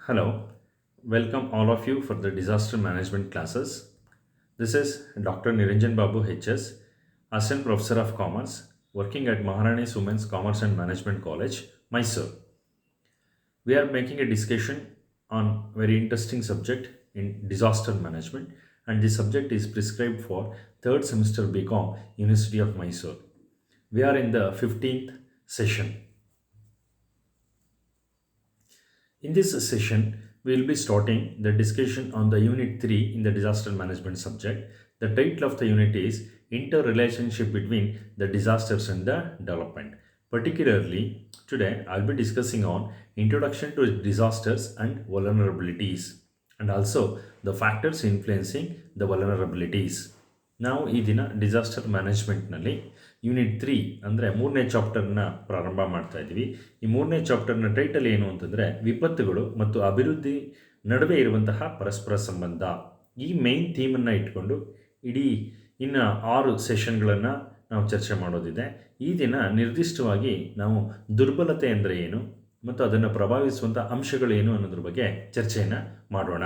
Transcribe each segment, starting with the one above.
Hello, welcome all of you for the disaster management classes. This is Dr. Niranjan Babu HS, Assistant Professor of Commerce, working at Maharani Women's Commerce and Management College, Mysore. We are making a discussion on very interesting subject in disaster management, and this subject is prescribed for third semester BCom, University of Mysore. We are in the 15th session. In this session, we will be starting the discussion on the Unit 3 in the disaster management subject. The title of the unit is Interrelationship between the disasters and the development. Particularly, today I'll be discussing on Introduction to disasters and vulnerabilities and also the factors influencing the vulnerabilities. ನಾವು ಈ ದಿನ disaster ಮ್ಯಾನೇಜ್ಮೆಂಟ್ನಲ್ಲಿ unit 3 ಅಂದರೆ ಮೂರನೇ ಚಾಪ್ಟರ್ನ ಪ್ರಾರಂಭ ಮಾಡ್ತಾ ಇದ್ದೀವಿ. ಈ ಮೂರನೇ ಚಾಪ್ಟರ್ನ ಟೈಟಲ್ ಏನು ಅಂತಂದರೆ ವಿಪತ್ತುಗಳು ಮತ್ತು ಅಭಿವೃದ್ಧಿ ನಡುವೆ ಇರುವಂತಹ ಪರಸ್ಪರ ಸಂಬಂಧ. ಈ ಮೇನ್ ಥೀಮನ್ನು ಇಟ್ಕೊಂಡು ಇಡೀ ಇನ್ನು 6 ಸೆಷನ್ಗಳನ್ನು ನಾವು ಚರ್ಚೆ ಮಾಡೋದಿದೆ. ಈ ದಿನ ನಿರ್ದಿಷ್ಟವಾಗಿ ನಾವು ದುರ್ಬಲತೆ ಅಂದರೆ ಏನು ಮತ್ತು ಅದನ್ನು ಪ್ರಭಾವಿಸುವಂಥ ಅಂಶಗಳೇನು ಅನ್ನೋದ್ರ ಬಗ್ಗೆ ಚರ್ಚೆಯನ್ನು ಮಾಡೋಣ.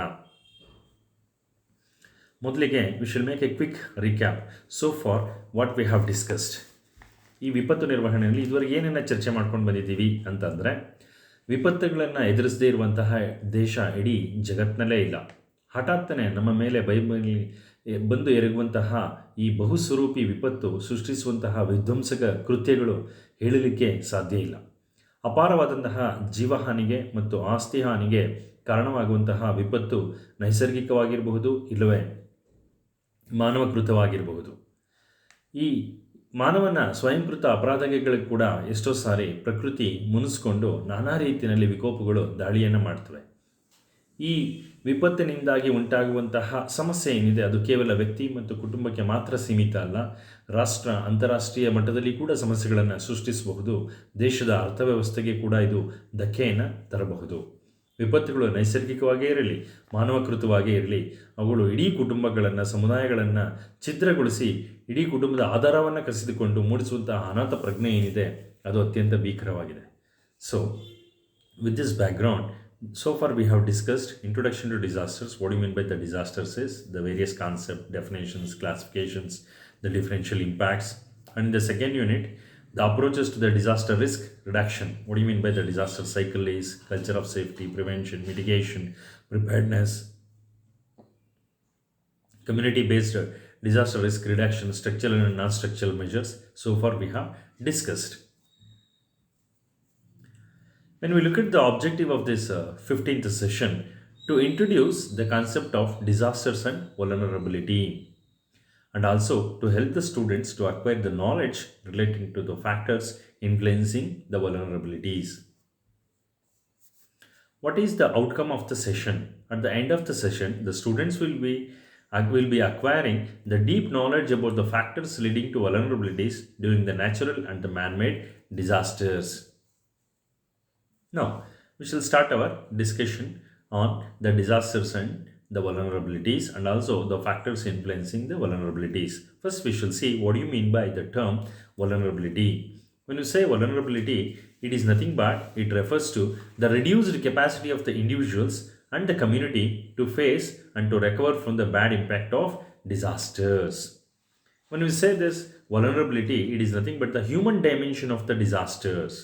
ಮೊದಲಿಗೆ we shall make a quick recap so far what we have discussed. ಈ ವಿಪತ್ತು ನಿರ್ವಹಣೆಯಲ್ಲಿ ಇದುವರೆಗೆ ಏನೇನು ಚರ್ಚೆ ಮಾಡ್ಕೊಂಡು ಬಂದಿದ್ದೀವಿ ಅಂತಂದರೆ, ವಿಪತ್ತುಗಳನ್ನು ಎದುರಿಸದೇ ಇರುವಂತಹ ದೇಶ ಇಡೀ ಜಗತ್ತಿನಲ್ಲೇ ಇಲ್ಲ. ಹಠಾತ್ತನೆ ನಮ್ಮ ಮೇಲೆ ಬಂದು ಎರಗುವಂತಹ ಈ ಬಹುಸ್ವರೂಪಿ ವಿಪತ್ತು ಸೃಷ್ಟಿಸುವಂತಹ ವಿಧ್ವಂಸಕ ಕೃತ್ಯಗಳು ಹೇಳಲಿಕ್ಕೆ ಸಾಧ್ಯ ಇಲ್ಲ. ಅಪಾರವಾದಂತಹ ಜೀವಹಾನಿಗೆ ಮತ್ತು ಆಸ್ತಿ ಹಾನಿಗೆ ಕಾರಣವಾಗುವಂತಹ ವಿಪತ್ತು ನೈಸರ್ಗಿಕವಾಗಿರಬಹುದು, ಇಲ್ಲವೇ ಮಾನವಕೃತವಾಗಿರಬಹುದು. ಈ ಮಾನವನ ಸ್ವಯಂಕೃತ ಅಪರಾಧಗಳಿಗೆ ಕೂಡ ಎಷ್ಟೋ ಸಾರಿ ಪ್ರಕೃತಿ ಮುನಿಸ್ಕೊಂಡು ನಾನಾ ರೀತಿಯಲ್ಲಿ ವಿಕೋಪಗಳು ದಾಳಿಯನ್ನು ಮಾಡ್ತವೆ. ಈ ವಿಪತ್ತಿನಿಂದಾಗಿ ಉಂಟಾಗುವಂತಹ ಸಮಸ್ಯೆ ಏನಿದೆ ಅದು ಕೇವಲ ವ್ಯಕ್ತಿ ಮತ್ತು ಕುಟುಂಬಕ್ಕೆ ಮಾತ್ರ ಸೀಮಿತ ಅಲ್ಲ, ರಾಷ್ಟ್ರ ಅಂತಾರಾಷ್ಟ್ರೀಯ ಮಟ್ಟದಲ್ಲಿ ಕೂಡ ಸಮಸ್ಯೆಗಳನ್ನು ಸೃಷ್ಟಿಸಬಹುದು. ದೇಶದ ಅರ್ಥವ್ಯವಸ್ಥೆಗೆ ಕೂಡ ಇದು ಧಕ್ಕೆಯನ್ನು ತರಬಹುದು. ವಿಪತ್ತುಗಳು ನೈಸರ್ಗಿಕವಾಗೇ ಇರಲಿ, ಮಾನವಕೃತವಾಗೇ ಇರಲಿ, ಅವುಗಳು ಇಡೀ ಕುಟುಂಬಗಳನ್ನು, ಸಮುದಾಯಗಳನ್ನು ಛಿದ್ರಗೊಳಿಸಿ ಇಡೀ ಕುಟುಂಬದ ಆಧಾರವನ್ನು ಕಸಿದುಕೊಂಡು ಮೂಡಿಸುವಂತಹ ಅನಾಥ ಪ್ರಜ್ಞೆ ಏನಿದೆ ಅದು ಅತ್ಯಂತ ಭೀಕರವಾಗಿದೆ. So with this background, so far we have discussed introduction to disasters. What do you mean by the disasters is the various concept, definitions, classifications, the differential impacts. And in the second unit, the approaches to the disaster risk reduction. What do you mean by the disaster cycle is culture of safety, prevention, mitigation, preparedness, community-based disaster risk reduction, structural and non-structural measures. So far we have discussed. When we look at the objective of this 15th session, to introduce the concept of disasters and vulnerability, and also to help the students to acquire the knowledge relating to the factors influencing the vulnerabilities. What is the outcome of the session? At the end of the session, the students will be acquiring the deep knowledge about the factors leading to vulnerabilities during the natural and the man-made disasters. Now, we shall start our discussion on the disasters and the vulnerabilities and also the factors influencing the vulnerabilities. First, we shall see what do you mean by the term vulnerability. When you say vulnerability, it is nothing but it refers to the reduced capacity of the individuals and the community to face and to recover from the bad impact of disasters. When we say this vulnerability, it is nothing but the human dimension of the disasters.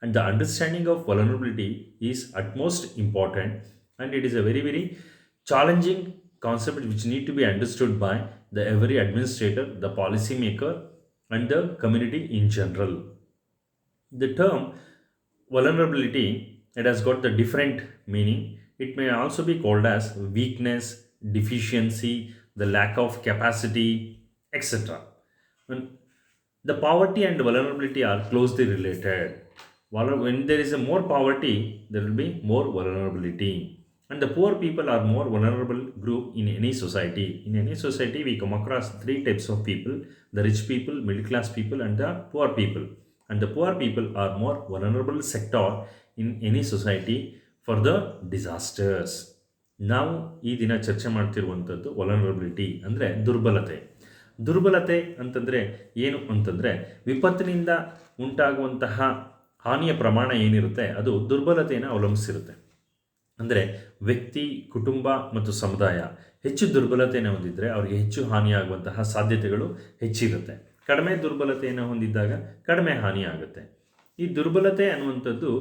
And the understanding of vulnerability is utmost important, and it is a very very challenging concept which need to be understood by the every administrator, the policy maker, and the community in general. The term vulnerability, it has got the different meaning. It may also be called as weakness, deficiency, the lack of capacity, etc. When the poverty and vulnerability are closely related. When there is a more poverty, there will be more vulnerability, and the poor people are more vulnerable group in any society. In any society, we come across three types of people: the rich people, middle class people, and the poor people. And the poor people are more vulnerable sector in any society for the disasters. ನಾವು ಈ ದಿನ ಚರ್ಚೆ ಮಾಡ್ತಿರುವಂಥದ್ದು ವಲನರಬಿಲಿಟಿ ಅಂದರೆ ದುರ್ಬಲತೆ ಅಂತಂದರೆ ಏನು ಅಂತಂದರೆ, ವಿಪತ್ತಿನಿಂದ ಉಂಟಾಗುವಂತಹ ಹಾನಿಯ ಪ್ರಮಾಣ ಏನಿರುತ್ತೆ ಅದು ದುರ್ಬಲತೆಯನ್ನು ಅವಲಂಬಿಸಿರುತ್ತೆ. ಅಂದರೆ ವ್ಯಕ್ತಿ, ಕುಟುಂಬ ಮತ್ತು ಸಮುದಾಯ ಹೆಚ್ಚು ದುರ್ಬಲತೆಯನ್ನು ಹೊಂದಿದ್ದರೆ ಅವರಿಗೆ ಹೆಚ್ಚು ಹಾನಿಯಾಗುವಂತಹ ಸಾಧ್ಯತೆಗಳು ಹೆಚ್ಚಿರುತ್ತೆ. ಕಡಿಮೆ ದುರ್ಬಲತೆಯನ್ನು ಹೊಂದಿದ್ದಾಗ ಕಡಿಮೆ ಹಾನಿಯಾಗುತ್ತೆ. ಈ ದುರ್ಬಲತೆ ಅನ್ನುವಂಥದ್ದು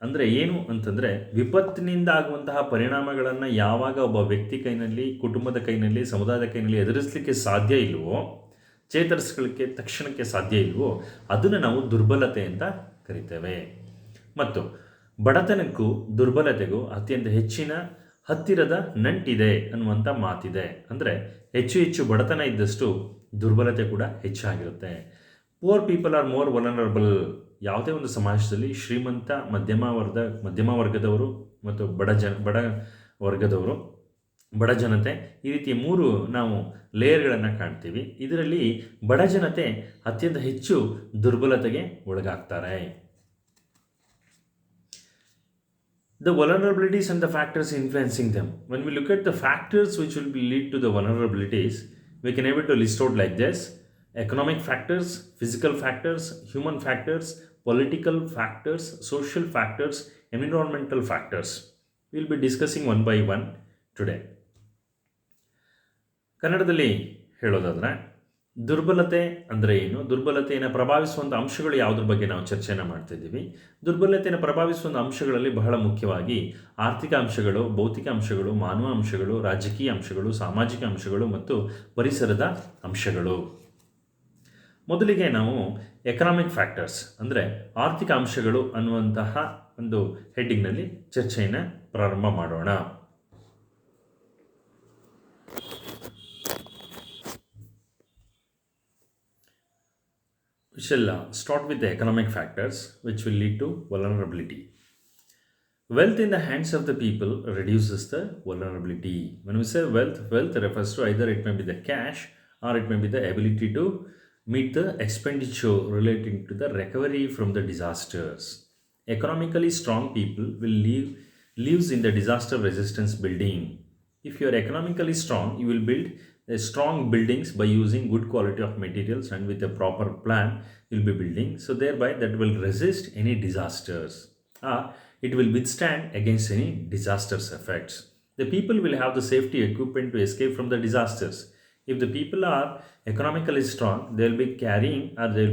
ಅಂದರೆ ಏನು ಅಂತಂದರೆ, ವಿಪತ್ತಿನಿಂದ ಆಗುವಂತಹ ಪರಿಣಾಮಗಳನ್ನು ಯಾವಾಗ ಒಬ್ಬ ವ್ಯಕ್ತಿ ಕೈನಲ್ಲಿ, ಕುಟುಂಬದ ಕೈನಲ್ಲಿ, ಸಮುದಾಯದ ಕೈನಲ್ಲಿ ಎದುರಿಸಲಿಕ್ಕೆ ಸಾಧ್ಯ ಇಲ್ವೋ, ಚೇತರಿಸ್ಕೊಳ್ಳಿಕ್ಕೆ ತಕ್ಷಣಕ್ಕೆ ಸಾಧ್ಯ ಇಲ್ವೋ, ಅದನ್ನು ನಾವು ದುರ್ಬಲತೆ ಅಂತ ಕರಿತೇವೆ. ಮತ್ತು ಬಡತನಕ್ಕೂ ದುರ್ಬಲತೆಗೂ ಅತ್ಯಂತ ಹೆಚ್ಚಿನ ಹತ್ತಿರದ ನಂಟಿದೆ ಅನ್ನುವಂಥ ಮಾತಿದೆ. ಅಂದರೆ ಹೆಚ್ಚು ಹೆಚ್ಚು ಬಡತನ ಇದ್ದಷ್ಟು ದುರ್ಬಲತೆ ಕೂಡ ಹೆಚ್ಚಾಗಿರುತ್ತೆ. Poor people are more vulnerable. ಯಾವುದೇ ಒಂದು ಸಮಾಜದಲ್ಲಿ ಶ್ರೀಮಂತ, ಮಧ್ಯಮ ವರ್ಗದವರು ಮತ್ತು ಬಡ ವರ್ಗದವರು, ಬಡ ಜನತೆ, ಈ ರೀತಿಯ 3 ನಾವು ಲೇಯರ್ಗಳನ್ನು ಕಾಣ್ತೀವಿ. ಇದರಲ್ಲಿ ಬಡ ಜನತೆ ಅತ್ಯಂತ ಹೆಚ್ಚು ದುರ್ಬಲತೆಗೆ ಒಳಗಾಗ್ತಾರೆ. The vulnerabilities and the factors influencing them. When we look at the factors which will lead to the vulnerabilities, we can able to list out like this: economic factors, physical factors, human factors, political factors, social factors, environmental factors. We will be discussing one by one today. ಕನ್ನಡದಲ್ಲಿ ಹೇಳೋದಾದರೆ, ದುರ್ಬಲತೆ ಅಂದರೆ ಏನು, ದುರ್ಬಲತೆಯನ್ನು ಪ್ರಭಾವಿಸುವಂಥ ಅಂಶಗಳು ಯಾವುದ್ರ ಬಗ್ಗೆ ನಾವು ಚರ್ಚೆಯನ್ನು ಮಾಡ್ತಿದ್ದೀವಿ. ದುರ್ಬಲತೆಯನ್ನು ಪ್ರಭಾವಿಸುವಂಥ ಅಂಶಗಳಲ್ಲಿ ಬಹಳ ಮುಖ್ಯವಾಗಿ ಆರ್ಥಿಕ ಅಂಶಗಳು, ಭೌತಿಕ ಅಂಶಗಳು, ಮಾನವ ಅಂಶಗಳು, ರಾಜಕೀಯ ಅಂಶಗಳು, ಸಾಮಾಜಿಕ ಅಂಶಗಳು ಮತ್ತು ಪರಿಸರದ ಅಂಶಗಳು. ಮೊದಲಿಗೆ ನಾವು ಎಕನಾಮಿಕ್ ಫ್ಯಾಕ್ಟರ್ಸ್ ಅಂದರೆ ಆರ್ಥಿಕ ಅಂಶಗಳು ಅನ್ನುವಂತಹ ಒಂದು ಹೆಡ್ಡಿಂಗ್ನಲ್ಲಿ ಚರ್ಚೆಯನ್ನು ಪ್ರಾರಂಭ ಮಾಡೋಣ. We shall start with the economic factors which will lead to vulnerability. Wealth in the hands of the people reduces the vulnerability. When we say wealth refers to either it may be the cash or it may be the ability to meet the expenditure relating to the recovery from the disasters. Economically strong people will lives in the disaster resistance building. If you are economically strong, you will build strong buildings by using good quality of materials, and with a proper plan you will be building, so thereby that will resist any disasters, or it will withstand against any disasters effects. The people will have the safety equipment to escape from the disasters. If the people are economically strong, they will be carrying, or they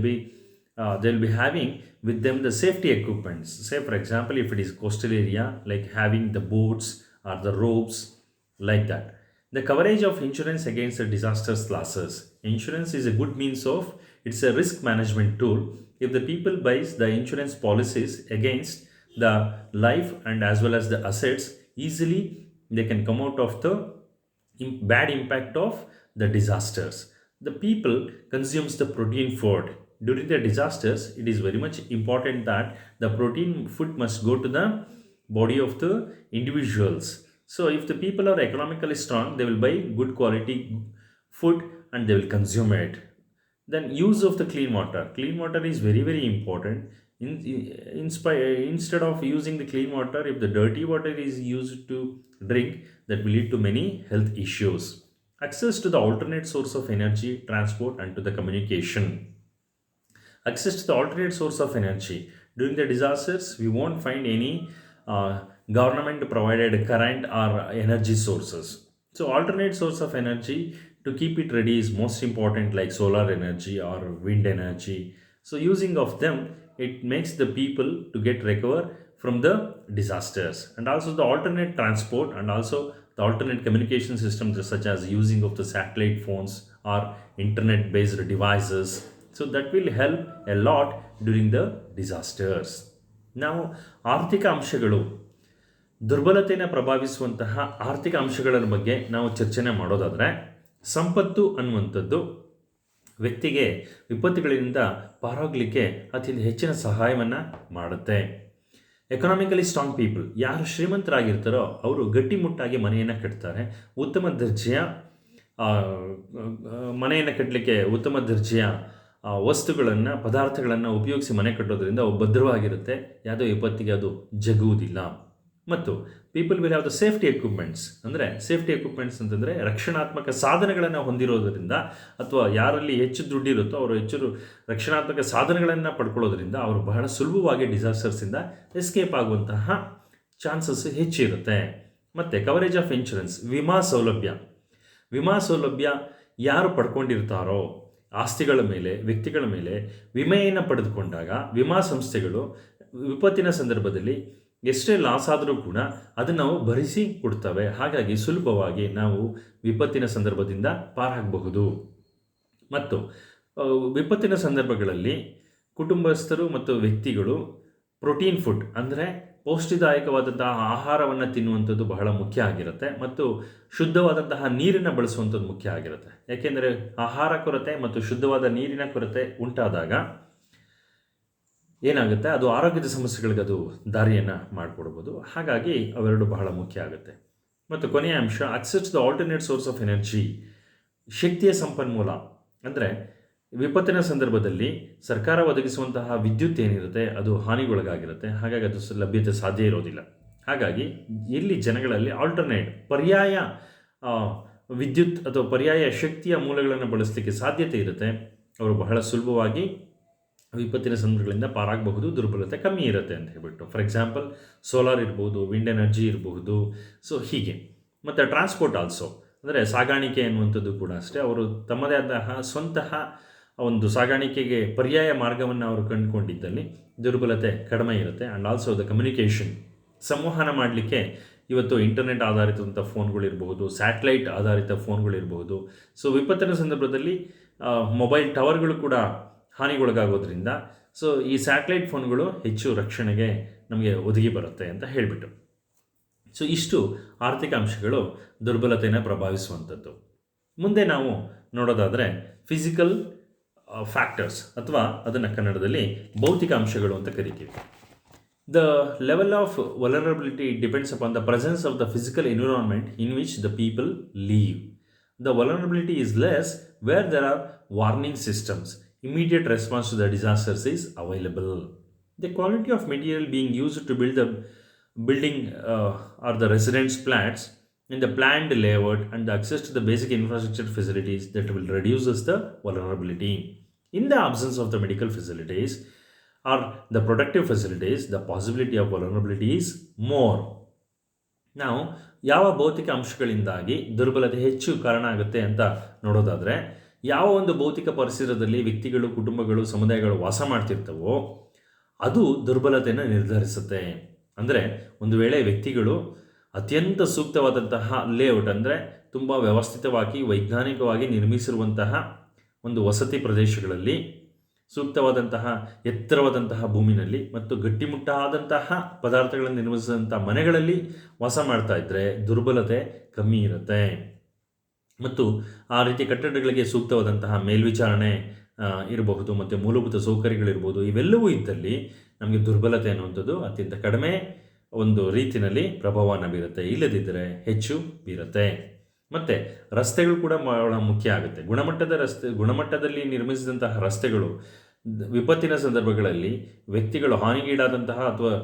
will be having with them the safety equipments. Say for example, if it is coastal area, like having the boats or the ropes, like that. The coverage of insurance against the disasters losses. Insurance is a good means of, it's a risk management tool. If the people buys the insurance policies against the life and as well as the assets, easily they can come out of the bad impact of the disasters. The people consumes the protein food. During the disasters, it is very much important that the protein food must go to the body of the individuals. So if the people are economically strong, they will buy good quality food and they will consume it. Then use of the clean water. Clean water is very very important. Instead of using the clean water, if the dirty water is used to drink, that will lead to many health issues. Access to the alternate source of energy, transport and to the communication. Access to the alternate source of energy. During the disasters, we won't find any government provided current or energy sources. So alternate source of energy, to keep it ready, is most important, like solar energy or wind energy. So using of them, it makes the people to get recover from the disasters. And also the alternate transport and also the alternate communication systems, such as using of the satellite phones or internet based devices. So that will help a lot during the disasters. Now ಆರ್ಥಿಕ ಅಂಶಗಳು, ದುರ್ಬಲತೆಯನ್ನು ಪ್ರಭಾವಿಸುವಂತಹ ಆರ್ಥಿಕ ಅಂಶಗಳ ಬಗ್ಗೆ ನಾವು ಚರ್ಚೆನೆ ಮಾಡೋದಾದರೆ, ಸಂಪತ್ತು ಅನ್ನುವಂಥದ್ದು ವ್ಯಕ್ತಿಗೆ ವಿಪತ್ತುಗಳಿಂದ ಪಾರಾಗಲಿಕ್ಕೆ ಅತ್ಯಂತ ಹೆಚ್ಚಿನ ಸಹಾಯವನ್ನು ಮಾಡುತ್ತೆ. ಎಕನಾಮಿಕಲಿ ಸ್ಟ್ರಾಂಗ್ ಪೀಪಲ್, ಯಾರು ಶ್ರೀಮಂತರಾಗಿರ್ತಾರೋ ಅವರು ಗಟ್ಟಿಮುಟ್ಟಾಗಿ ಮನೆಯನ್ನು ಕಟ್ತಾರೆ. ಉತ್ತಮ ದರ್ಜೆಯ ಮನೆಯನ್ನು ಕಟ್ಟಲಿಕ್ಕೆ ಉತ್ತಮ ದರ್ಜೆಯ ವಸ್ತುಗಳನ್ನು, ಪದಾರ್ಥಗಳನ್ನು ಉಪಯೋಗಿಸಿ ಮನೆ ಕಟ್ಟೋದ್ರಿಂದ ಅವು ಭದ್ರವಾಗಿರುತ್ತೆ, ಯಾವುದೋ ವಿಪತ್ತಿಗೆ ಅದು ಜಗುವುದಿಲ್ಲ. ಮತ್ತು people will have the safety equipments. ಅಂದರೆ ಸೇಫ್ಟಿ ಎಕ್ವಿಪ್ಮೆಂಟ್ಸ್ ಅಂತಂದರೆ ರಕ್ಷಣಾತ್ಮಕ ಸಾಧನಗಳನ್ನು ಹೊಂದಿರೋದರಿಂದ, ಅಥವಾ ಯಾರಲ್ಲಿ ಹೆಚ್ಚು ದುಡ್ಡಿರುತ್ತೋ ಅವರು ಹೆಚ್ಚು ರಕ್ಷಣಾತ್ಮಕ ಸಾಧನಗಳನ್ನು ಪಡ್ಕೊಳ್ಳೋದ್ರಿಂದ ಅವರು ಬಹಳ ಸುಲಭವಾಗಿ ಡಿಸಾಸ್ಟರ್ಸಿಂದ ಎಸ್ಕೇಪ್ ಆಗುವಂತಹ ಚಾನ್ಸಸ್ ಹೆಚ್ಚಿರುತ್ತೆ. ಮತ್ತು ಕವರೇಜ್ ಆಫ್ ಇನ್ಶೂರೆನ್ಸ್, ವಿಮಾ ಸೌಲಭ್ಯ ಯಾರು ಪಡ್ಕೊಂಡಿರ್ತಾರೋ ಆಸ್ತಿಗಳ ಮೇಲೆ, ವ್ಯಕ್ತಿಗಳ ಮೇಲೆ ವಿಮೆಯನ್ನು ಪಡೆದುಕೊಂಡಾಗ ವಿಮಾ ಸಂಸ್ಥೆಗಳು ವಿಪತ್ತಿನ ಸಂದರ್ಭದಲ್ಲಿ ಎಷ್ಟೇ ಲಾಸ್ ಆದರೂ ಕೂಡ ಅದನ್ನು ನಾವು ಭರಿಸಿ ಕೊಡ್ತವೆ. ಹಾಗಾಗಿ ಸುಲಭವಾಗಿ ನಾವು ವಿಪತ್ತಿನ ಸಂದರ್ಭದಿಂದ ಪಾರಾಗಬಹುದು. ಮತ್ತು ವಿಪತ್ತಿನ ಸಂದರ್ಭಗಳಲ್ಲಿ ಕುಟುಂಬಸ್ಥರು ಮತ್ತು ವ್ಯಕ್ತಿಗಳು ಪ್ರೋಟೀನ್ ಫುಡ್ ಅಂದರೆ ಪೌಷ್ಟಿದಾಯಕವಾದಂತಹ ಆಹಾರವನ್ನು ತಿನ್ನುವಂಥದ್ದು ಬಹಳ ಮುಖ್ಯ ಆಗಿರುತ್ತೆ. ಮತ್ತು ಶುದ್ಧವಾದಂತಹ ನೀರನ್ನು ಬಳಸುವಂಥದ್ದು ಮುಖ್ಯ ಆಗಿರುತ್ತೆ. ಯಾಕೆಂದರೆ ಆಹಾರ ಕೊರತೆ ಮತ್ತು ಶುದ್ಧವಾದ ನೀರಿನ ಕೊರತೆ ಉಂಟಾದಾಗ ಏನಾಗುತ್ತೆ, ಅದು ಆರೋಗ್ಯದ ಸಮಸ್ಯೆಗಳಿಗೆ ಅದು ದಾರಿಯನ್ನು ಮಾಡಿಕೊಡ್ಬೋದು. ಹಾಗಾಗಿ ಅವೆರಡು ಬಹಳ ಮುಖ್ಯ ಆಗುತ್ತೆ. ಮತ್ತು ಕೊನೆಯ ಅಂಶ, access the alternate source of energy, ಶಕ್ತಿಯ ಸಂಪನ್ಮೂಲ. ಅಂದರೆ ವಿಪತ್ತಿನ ಸಂದರ್ಭದಲ್ಲಿ ಸರ್ಕಾರ ಒದಗಿಸುವಂತಹ ವಿದ್ಯುತ್ ಏನಿರುತ್ತೆ ಅದು ಹಾನಿಗೊಳಗಾಗಿರುತ್ತೆ. ಹಾಗಾಗಿ ಅದು ಲಭ್ಯತೆ ಸಾಧ್ಯ ಇರೋದಿಲ್ಲ. ಹಾಗಾಗಿ ಇಲ್ಲಿ ಜನಗಳಲ್ಲಿ ಪರ್ಯಾಯ ವಿದ್ಯುತ್ ಅಥವಾ ಪರ್ಯಾಯ ಶಕ್ತಿಯ ಮೂಲಗಳನ್ನು ಬಳಸಲಿಕ್ಕೆ ಸಾಧ್ಯತೆ ಇರುತ್ತೆ. ಅವರು ಬಹಳ ಸುಲಭವಾಗಿ ವಿಪತ್ತಿನ ಸಂದರ್ಭಗಳಿಂದ ಪಾರಾಗಬಹುದು, ದುರ್ಬಲತೆ ಕಮ್ಮಿ ಇರುತ್ತೆ ಅಂತ ಹೇಳ್ಬಿಟ್ಟು. ಫಾರ್ ಎಕ್ಸಾಂಪಲ್ ಸೋಲಾರ್ ಇರ್ಬೋದು, ವಿಂಡ್ ಎನರ್ಜಿ ಇರಬಹುದು. ಸೊ ಹೀಗೆ. ಮತ್ತು ಟ್ರಾನ್ಸ್ಪೋರ್ಟ್ ಆಲ್ಸೋ, ಅಂದರೆ ಸಾಗಾಣಿಕೆ ಅನ್ನುವಂಥದ್ದು ಕೂಡ ಅಷ್ಟೇ. ಅವರು ತಮ್ಮದೇ ಆದಂತಹ ಸ್ವಂತಹ ಒಂದು ಸಾಗಾಣಿಕೆಗೆ ಪರ್ಯಾಯ ಮಾರ್ಗವನ್ನು ಅವರು ಕಂಡುಕೊಂಡಿದ್ದಲ್ಲಿ ದುರ್ಬಲತೆ ಕಡಿಮೆ ಇರುತ್ತೆ. ಆ್ಯಂಡ್ ಆಲ್ಸೋ ದ ಕಮ್ಯುನಿಕೇಷನ್, ಸಂವಹನ ಮಾಡಲಿಕ್ಕೆ ಇವತ್ತು ಇಂಟರ್ನೆಟ್ ಆಧಾರಿತವಂಥ ಫೋನ್ಗಳಿರಬಹುದು, ಸ್ಯಾಟಲೈಟ್ ಆಧಾರಿತ ಫೋನ್ಗಳಿರಬಹುದು. ಸೊ ವಿಪತ್ತಿನ ಸಂದರ್ಭದಲ್ಲಿ ಮೊಬೈಲ್ ಟವರ್ಗಳು ಕೂಡ ಹಾನಿಗೊಳಗಾಗೋದ್ರಿಂದ ಸೊ ಈ ಸ್ಯಾಟಲೈಟ್ ಫೋನ್ಗಳು ಹೆಚ್ಚು ರಕ್ಷಣೆಗೆ ನಮಗೆ ಒದಗಿ ಬರುತ್ತೆ ಅಂತ ಹೇಳಿಬಿಟ್ಟು. ಸೊ ಇಷ್ಟು ಆರ್ಥಿಕ ಅಂಶಗಳು ದುರ್ಬಲತೆಯನ್ನು ಪ್ರಭಾವಿಸುವಂಥದ್ದು. ಮುಂದೆ ನಾವು ನೋಡೋದಾದರೆ ಫಿಸಿಕಲ್ ಫ್ಯಾಕ್ಟರ್ಸ್, ಅಥವಾ ಅದನ್ನು ಕನ್ನಡದಲ್ಲಿ ಭೌತಿಕ ಅಂಶಗಳು ಅಂತ ಕರಿತೀವಿ. The level of vulnerability depends upon the presence of the physical environment in which the people live. The vulnerability is less where there are warning systems. Immediate response to the disasters is available. The quality of material being used to build the building or the residence flats in the planned layout and the access to the basic infrastructure facilities that will reduce the vulnerability. In the absence of the medical facilities or the protective facilities, the possibility of vulnerability is more. ನಾವು ಯಾವ ಭೌತಿಕ ಅಂಶಗಳಿಂದಾಗಿ ದುರ್ಬಲತೆ ಹೆಚ್ಚು ಕಾರಣ ಆಗುತ್ತೆ ಅಂತ ನೋಡೋದಾದರೆ, ಯಾವ ಒಂದು ಭೌತಿಕ ಪರಿಸರದಲ್ಲಿ ವ್ಯಕ್ತಿಗಳು, ಕುಟುಂಬಗಳು, ಸಮುದಾಯಗಳು ವಾಸ ಮಾಡ್ತಿರ್ತವೋ ಅದು ದುರ್ಬಲತೆಯನ್ನು ನಿರ್ಧರಿಸುತ್ತೆ. ಅಂದರೆ ಒಂದು ವೇಳೆ ವ್ಯಕ್ತಿಗಳು ಅತ್ಯಂತ ಸೂಕ್ತವಾದಂತಹ ಲೇಔಟ್, ಅಂದರೆ ತುಂಬ ವ್ಯವಸ್ಥಿತವಾಗಿ ವೈಜ್ಞಾನಿಕವಾಗಿ ನಿರ್ಮಿಸಿರುವಂತಹ ಒಂದು ವಸತಿ ಪ್ರದೇಶಗಳಲ್ಲಿ, ಸೂಕ್ತವಾದಂತಹ ಎತ್ತರವಾದಂತಹ ಭೂಮಿನಲ್ಲಿ ಮತ್ತು ಗಟ್ಟಿಮುಟ್ಟಾದಂತಹ ಪದಾರ್ಥಗಳನ್ನು ನಿರ್ಮಿಸಿದಂಥ ಮನೆಗಳಲ್ಲಿ ವಾಸ ಮಾಡ್ತಾ ಇದ್ದರೆ ದುರ್ಬಲತೆ ಕಮ್ಮಿ ಇರುತ್ತೆ. ಮತ್ತು ಆ ರೀತಿ ಕಟ್ಟಡಗಳಿಗೆ ಸೂಕ್ತವಾದಂತಹ ಮೇಲ್ವಿಚಾರಣೆ ಇರಬಹುದು, ಮತ್ತು ಮೂಲಭೂತ ಸೌಕರ್ಯಗಳಿರ್ಬೋದು. ಇವೆಲ್ಲವೂ ಇದ್ದಲ್ಲಿ ನಮಗೆ ದುರ್ಬಲತೆ ಅನ್ನುವಂಥದ್ದು ಅತ್ಯಂತ ಕಡಿಮೆ ಒಂದು ರೀತಿಯಲ್ಲಿ ಪ್ರಭಾವವನ್ನು ಬೀರುತ್ತೆ, ಇಲ್ಲದಿದ್ದರೆ ಹೆಚ್ಚು ಬೀರುತ್ತೆ. ಮತ್ತು ರಸ್ತೆಗಳು ಕೂಡ ಬಹಳ ಮುಖ್ಯ ಆಗುತ್ತೆ. ಗುಣಮಟ್ಟದಲ್ಲಿ ನಿರ್ಮಿಸಿದಂತಹ ರಸ್ತೆಗಳು ವಿಪತ್ತಿನ ಸಂದರ್ಭಗಳಲ್ಲಿ ವ್ಯಕ್ತಿಗಳು ಹಾನಿಗೀಡಾದಂತಹ ಅಥವಾ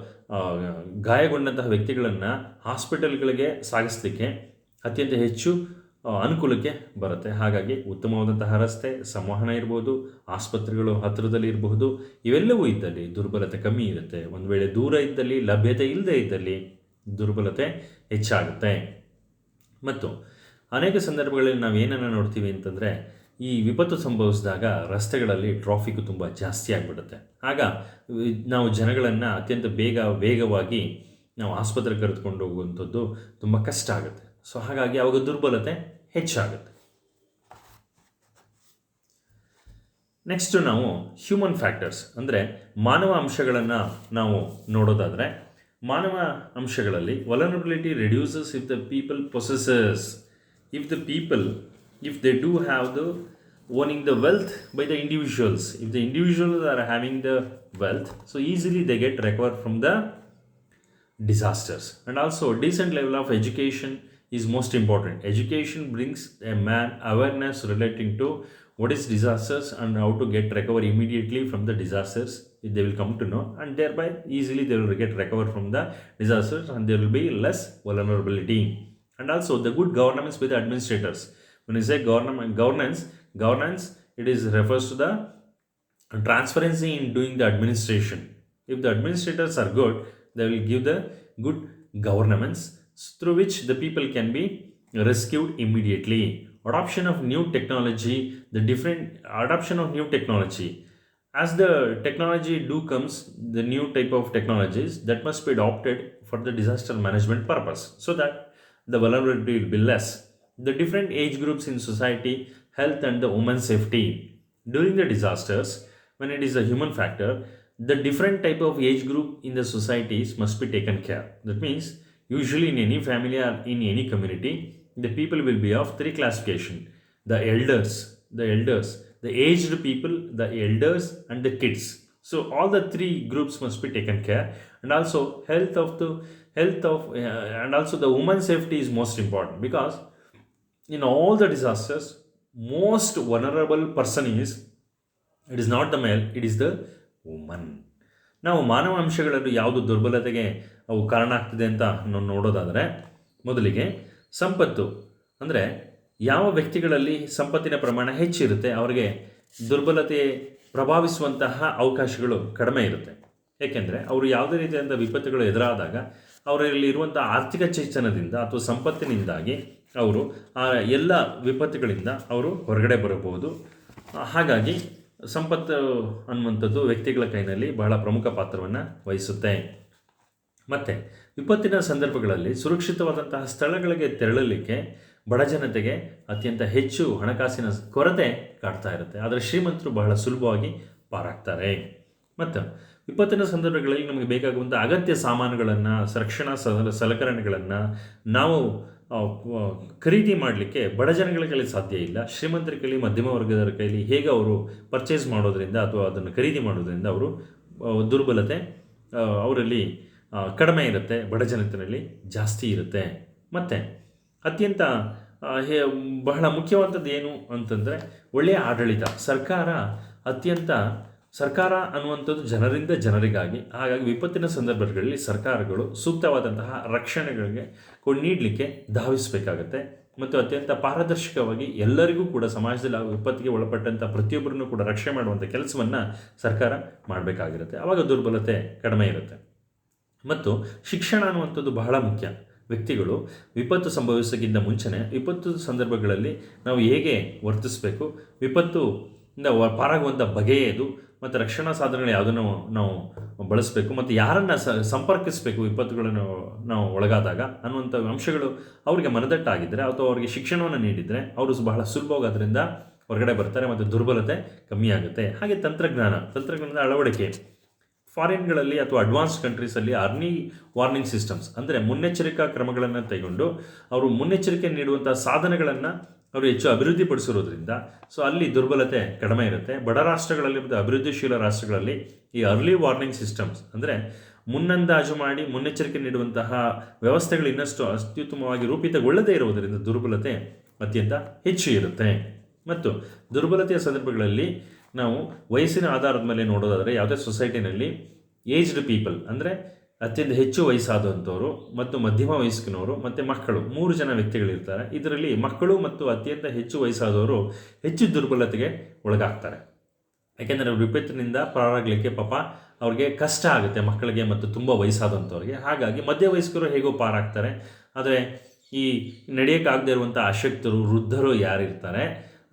ಗಾಯಗೊಂಡಂತಹ ವ್ಯಕ್ತಿಗಳನ್ನು ಹಾಸ್ಪಿಟಲ್ಗಳಿಗೆ ಸಾಗಿಸಲಿಕ್ಕೆ ಅತ್ಯಂತ ಹೆಚ್ಚು ಅನುಕೂಲಕ್ಕೆ ಬರುತ್ತೆ. ಹಾಗಾಗಿ ಉತ್ತಮವಾದಂತಹ ರಸ್ತೆ, ಸಂವಹನ ಇರ್ಬೋದು, ಆಸ್ಪತ್ರೆಗಳು ಹತ್ತಿರದಲ್ಲಿ ಇರಬಹುದು, ಇವೆಲ್ಲವೂ ಇದ್ದಲ್ಲಿ ದುರ್ಬಲತೆ ಕಮ್ಮಿ ಇರುತ್ತೆ. ಒಂದು ವೇಳೆ ದೂರ ಇದ್ದಲ್ಲಿ, ಲಭ್ಯತೆ ಇಲ್ಲದೆ ಇದ್ದಲ್ಲಿ ದುರ್ಬಲತೆ ಹೆಚ್ಚಾಗುತ್ತೆ. ಮತ್ತು ಅನೇಕ ಸಂದರ್ಭಗಳಲ್ಲಿ ನಾವು ಏನನ್ನು ನೋಡ್ತೀವಿ ಅಂತಂದರೆ, ಈ ವಿಪತ್ತು ಸಂಭವಿಸಿದಾಗ ರಸ್ತೆಗಳಲ್ಲಿ ಟ್ರಾಫಿಕ್ ತುಂಬ ಜಾಸ್ತಿ ಆಗಿಬಿಡುತ್ತೆ. ಆಗ ನಾವು ಜನಗಳನ್ನು ಅತ್ಯಂತ ವೇಗವಾಗಿ ನಾವು ಆಸ್ಪತ್ರೆಗೆ ಕರೆದುಕೊಂಡು ಹೋಗುವಂಥದ್ದು ತುಂಬ ಕಷ್ಟ ಆಗುತ್ತೆ. ಸೊ ಹಾಗಾಗಿ ಅವಾಗ ದುರ್ಬಲತೆ ಹೆಚ್ಚಾಗುತ್ತೆ. ನೆಕ್ಸ್ಟು ನಾವು ಹ್ಯೂಮನ್ ಫ್ಯಾಕ್ಟರ್ಸ್, ಅಂದರೆ ಮಾನವ ಅಂಶಗಳನ್ನು ನಾವು ನೋಡೋದಾದರೆ, ಮಾನವ ಅಂಶಗಳಲ್ಲಿ vulnerability reduces if the people possesses, if they do have the owning the wealth by the individuals. If the individuals are having the wealth, so easily they get recovered from the disasters. And also decent level of education is most important. Education brings a man awareness relating to what is disasters and how to get recover immediately from the disasters. They will come to know, and thereby easily they will get recovered from the disasters, and there will be less vulnerability. And also the good governance by the administrators. When you say governance, it is refers to the transparency in doing the administration. If the administrators are good, they will give the good governments through which the people can be rescued immediately. Adoption of new technology, the different adoption of new technology. As the technology do comes, the new type of technologies that must be adopted for the disaster management purpose so that the vulnerability will be less. The different age groups in society, health and the women's safety. During the disasters, when it is a human factor, the different type of age group in the societies must be taken care. That means usually in any family or in any community, the people will be of three classification: the elders, the aged people, the elders, and the kids. So all the three groups must be taken care, and also health of and also the women's safety is most important because in all the disasters, most vulnerable person is, it is not the male, it is the woman. ನಾವು ಮಾನವ ಅಂಶಗಳಲ್ಲಿ ಯಾವುದು ದುರ್ಬಲತೆಗೆ ಅವು ಕಾರಣ ಆಗ್ತದೆ ಅಂತ ನಾವು ನೋಡೋದಾದರೆ, ಮೊದಲಿಗೆ ಸಂಪತ್ತು. ಅಂದರೆ ಯಾವ ವ್ಯಕ್ತಿಗಳಲ್ಲಿ ಸಂಪತ್ತಿನ ಪ್ರಮಾಣ ಹೆಚ್ಚಿರುತ್ತೆ ಅವರಿಗೆ ದುರ್ಬಲತೆ ಪ್ರಭಾವಿಸುವಂತಹ ಅವಕಾಶಗಳು ಕಡಿಮೆ ಇರುತ್ತೆ. ಏಕೆಂದರೆ ಅವರು ಯಾವುದೇ ರೀತಿಯಾದ ವಿಪತ್ತುಗಳು ಎದುರಾದಾಗ ಅವರಲ್ಲಿ ಇರುವಂಥ ಆರ್ಥಿಕ ಚೇತನದಿಂದ ಅಥವಾ ಸಂಪತ್ತಿನಿಂದಾಗಿ ಅವರು ಆ ಎಲ್ಲ ವಿಪತ್ತುಗಳಿಂದ ಅವರು ಹೊರಗಡೆ ಬರಬಹುದು. ಹಾಗಾಗಿ ಸಂಪತ್ತು ಅನ್ನುವಂಥದ್ದು ವ್ಯಕ್ತಿಗಳ ಕೈನಲ್ಲಿ ಬಹಳ ಪ್ರಮುಖ ಪಾತ್ರವನ್ನು ವಹಿಸುತ್ತೆ. ಮತ್ತು ವಿಪತ್ತಿನ ಸಂದರ್ಭಗಳಲ್ಲಿ ಸುರಕ್ಷಿತವಾದಂತಹ ಸ್ಥಳಗಳಿಗೆ ತೆರಳಲಿಕ್ಕೆ ಬಡ ಜನತೆಗೆ ಅತ್ಯಂತ ಹೆಚ್ಚು ಹಣಕಾಸಿನ ಕೊರತೆ ಕಾಡ್ತಾ ಇರುತ್ತೆ. ಆದರೆ ಶ್ರೀಮಂತರು ಬಹಳ ಸುಲಭವಾಗಿ ಪಾರಾಗ್ತಾರೆ. ಮತ್ತು ವಿಪತ್ತಿನ ಸಂದರ್ಭಗಳಲ್ಲಿ ನಮಗೆ ಬೇಕಾಗುವಂಥ ಅಗತ್ಯ ಸಾಮಾನುಗಳನ್ನು, ರಕ್ಷಣಾ ಸಲಕರಣೆಗಳನ್ನು ನಾವು ಖರೀದಿ ಮಾಡಲಿಕ್ಕೆ ಬಡ ಜನಗಳ ಕೈಲಿ ಸಾಧ್ಯ ಇಲ್ಲ. ಶ್ರೀಮಂತರ ಕೈಲಿ, ಮಧ್ಯಮ ವರ್ಗದವರ ಕೈಲಿ ಹೇಗೆ ಅವರು ಪರ್ಚೇಸ್ ಮಾಡೋದರಿಂದ ಅಥವಾ ಅದನ್ನು ಖರೀದಿ ಮಾಡೋದರಿಂದ ಅವರು ದುರ್ಬಲತೆ ಅವರಲ್ಲಿ ಕಡಿಮೆ ಇರುತ್ತೆ, ಬಡ ಜನತೆಯಲ್ಲಿ ಜಾಸ್ತಿ ಇರುತ್ತೆ. ಮತ್ತು ಅತ್ಯಂತ ಬಹಳ ಮುಖ್ಯವಾದದ್ದು ಏನು ಅಂತಂದರೆ ಒಳ್ಳೆಯ ಆಡಳಿತ. ಸರ್ಕಾರ ಅನ್ನುವಂಥದ್ದು ಜನರಿಂದ ಜನರಿಗಾಗಿ. ಹಾಗಾಗಿ ವಿಪತ್ತಿನ ಸಂದರ್ಭಗಳಲ್ಲಿ ಸರ್ಕಾರಗಳು ಸೂಕ್ತವಾದಂತಹ ರಕ್ಷಣೆಗಳಿಗೆ ನೀಡಲಿಕ್ಕೆ ಧಾವಿಸಬೇಕಾಗತ್ತೆ. ಮತ್ತು ಅತ್ಯಂತ ಪಾರದರ್ಶಕವಾಗಿ ಎಲ್ಲರಿಗೂ ಕೂಡ ಸಮಾಜದಲ್ಲಿ ವಿಪತ್ತಿಗೆ ಒಳಪಟ್ಟಂಥ ಪ್ರತಿಯೊಬ್ಬರನ್ನು ಕೂಡ ರಕ್ಷಣೆ ಮಾಡುವಂಥ ಕೆಲಸವನ್ನು ಸರ್ಕಾರ ಮಾಡಬೇಕಾಗಿರುತ್ತೆ. ಆವಾಗ ದುರ್ಬಲತೆ ಕಡಿಮೆ ಇರುತ್ತೆ. ಮತ್ತು ಶಿಕ್ಷಣ ಅನ್ನುವಂಥದ್ದು ಬಹಳ ಮುಖ್ಯ. ವ್ಯಕ್ತಿಗಳು ವಿಪತ್ತು ಸಂಭವಿಸೋಕ್ಕಿಂತ ಮುಂಚೆನೇ ವಿಪತ್ತು ಸಂದರ್ಭಗಳಲ್ಲಿ ನಾವು ಹೇಗೆ ವರ್ತಿಸಬೇಕು, ವಿಪತ್ತುಯಿಂದ ಪಾರಾಗುವಂಥ ಬಗೆಯೇದು, ಮತ್ತು ರಕ್ಷಣಾ ಸಾಧನಗಳು ಯಾವುದನ್ನು ನಾವು ಬಳಸಬೇಕು, ಮತ್ತು ಯಾರನ್ನು ಸಂಪರ್ಕಿಸಬೇಕು ವಿಪತ್ತುಗಳನ್ನು ನಾವು ಒಳಗಾದಾಗ ಅನ್ನುವಂಥ ಅಂಶಗಳು ಅವರಿಗೆ ಮನದಟ್ಟಾಗಿದ್ದರೆ ಅಥವಾ ಅವರಿಗೆ ಶಿಕ್ಷಣವನ್ನು ನೀಡಿದರೆ ಅವರು ಬಹಳ ಸುಲಭವಾಗಿ ಅದರಿಂದ ಹೊರಗಡೆ ಬರ್ತಾರೆ ಮತ್ತು ದುರ್ಬಲತೆ ಕಮ್ಮಿ ಆಗುತ್ತೆ. ಹಾಗೆ ತಂತ್ರಜ್ಞಾನದ ಅಳವಡಿಕೆ. ಫಾರಿನ್ಗಳಲ್ಲಿ ಅಥವಾ ಅಡ್ವಾನ್ಸ್ಡ್ ಕಂಟ್ರೀಸಲ್ಲಿ ಅರ್ಲಿ ವಾರ್ನಿಂಗ್ ಸಿಸ್ಟಮ್ಸ್ ಅಂದರೆ ಮುನ್ನೆಚ್ಚರಿಕಾ ಕ್ರಮಗಳನ್ನು ಕೈಗೊಂಡು ಅವರು ಮುನ್ನೆಚ್ಚರಿಕೆ ನೀಡುವಂಥ ಸಾಧನಗಳನ್ನು ಅವರು ಹೆಚ್ಚು ಅಭಿವೃದ್ಧಿಪಡಿಸಿರೋದ್ರಿಂದ ಸೊ ಅಲ್ಲಿ ದುರ್ಬಲತೆ ಕಡಿಮೆ ಇರುತ್ತೆ. ಬಡ ರಾಷ್ಟ್ರಗಳಲ್ಲಿ ಮತ್ತು ಅಭಿವೃದ್ಧಿಶೀಲ ರಾಷ್ಟ್ರಗಳಲ್ಲಿ ಈ ಅರ್ಲಿ ವಾರ್ನಿಂಗ್ ಸಿಸ್ಟಮ್ಸ್ ಅಂದರೆ ಮುನ್ನಂದಾಜು ಮಾಡಿ ಮುನ್ನೆಚ್ಚರಿಕೆ ನೀಡುವಂತಹ ವ್ಯವಸ್ಥೆಗಳು ಇನ್ನಷ್ಟು ಅತ್ಯುತ್ತಮವಾಗಿ ರೂಪಿತಗೊಳ್ಳದೇ ಇರುವುದರಿಂದ ದುರ್ಬಲತೆ ಅತ್ಯಂತ ಹೆಚ್ಚು ಇರುತ್ತೆ. ಮತ್ತು ದುರ್ಬಲತೆಯ ಸಂದರ್ಭಗಳಲ್ಲಿ ನಾವು ವಯಸ್ಸಿನ ಆಧಾರದ ಮೇಲೆ ನೋಡೋದಾದರೆ ಯಾವುದೇ ಸೊಸೈಟಿನಲ್ಲಿ ಏಜ್ಡ್ ಪೀಪಲ್ ಅಂದರೆ ಅತ್ಯಂತ ಹೆಚ್ಚು ವಯಸ್ಸಾದಂಥವರು ಮತ್ತು ಮಧ್ಯಮ ವಯಸ್ಸಿನವರು ಮತ್ತು ಮಕ್ಕಳು 3 ಜನ ವ್ಯಕ್ತಿಗಳಿರ್ತಾರೆ. ಇದರಲ್ಲಿ ಮಕ್ಕಳು ಮತ್ತು ಅತ್ಯಂತ ಹೆಚ್ಚು ವಯಸ್ಸಾದವರು ಹೆಚ್ಚು ದುರ್ಬಲತೆಗೆ ಒಳಗಾಗ್ತಾರೆ. ಯಾಕೆಂದರೆ ವಿಪತ್ತಿನಿಂದ ಪಾರಾಗಲಿಕ್ಕೆ ಪಾಪ ಅವ್ರಿಗೆ ಕಷ್ಟ ಆಗುತ್ತೆ, ಮಕ್ಕಳಿಗೆ ಮತ್ತು ತುಂಬ ವಯಸ್ಸಾದಂಥವ್ರಿಗೆ. ಹಾಗಾಗಿ ಮಧ್ಯವಯಸ್ಕರು ಹೇಗೋ ಪಾರಾಗ್ತಾರೆ. ಆದರೆ ಈ ನಡೆಯೋಕ್ಕಾಗದೇ ಇರುವಂಥ ಅಶಕ್ತರು, ವೃದ್ಧರು ಯಾರಿರ್ತಾರೆ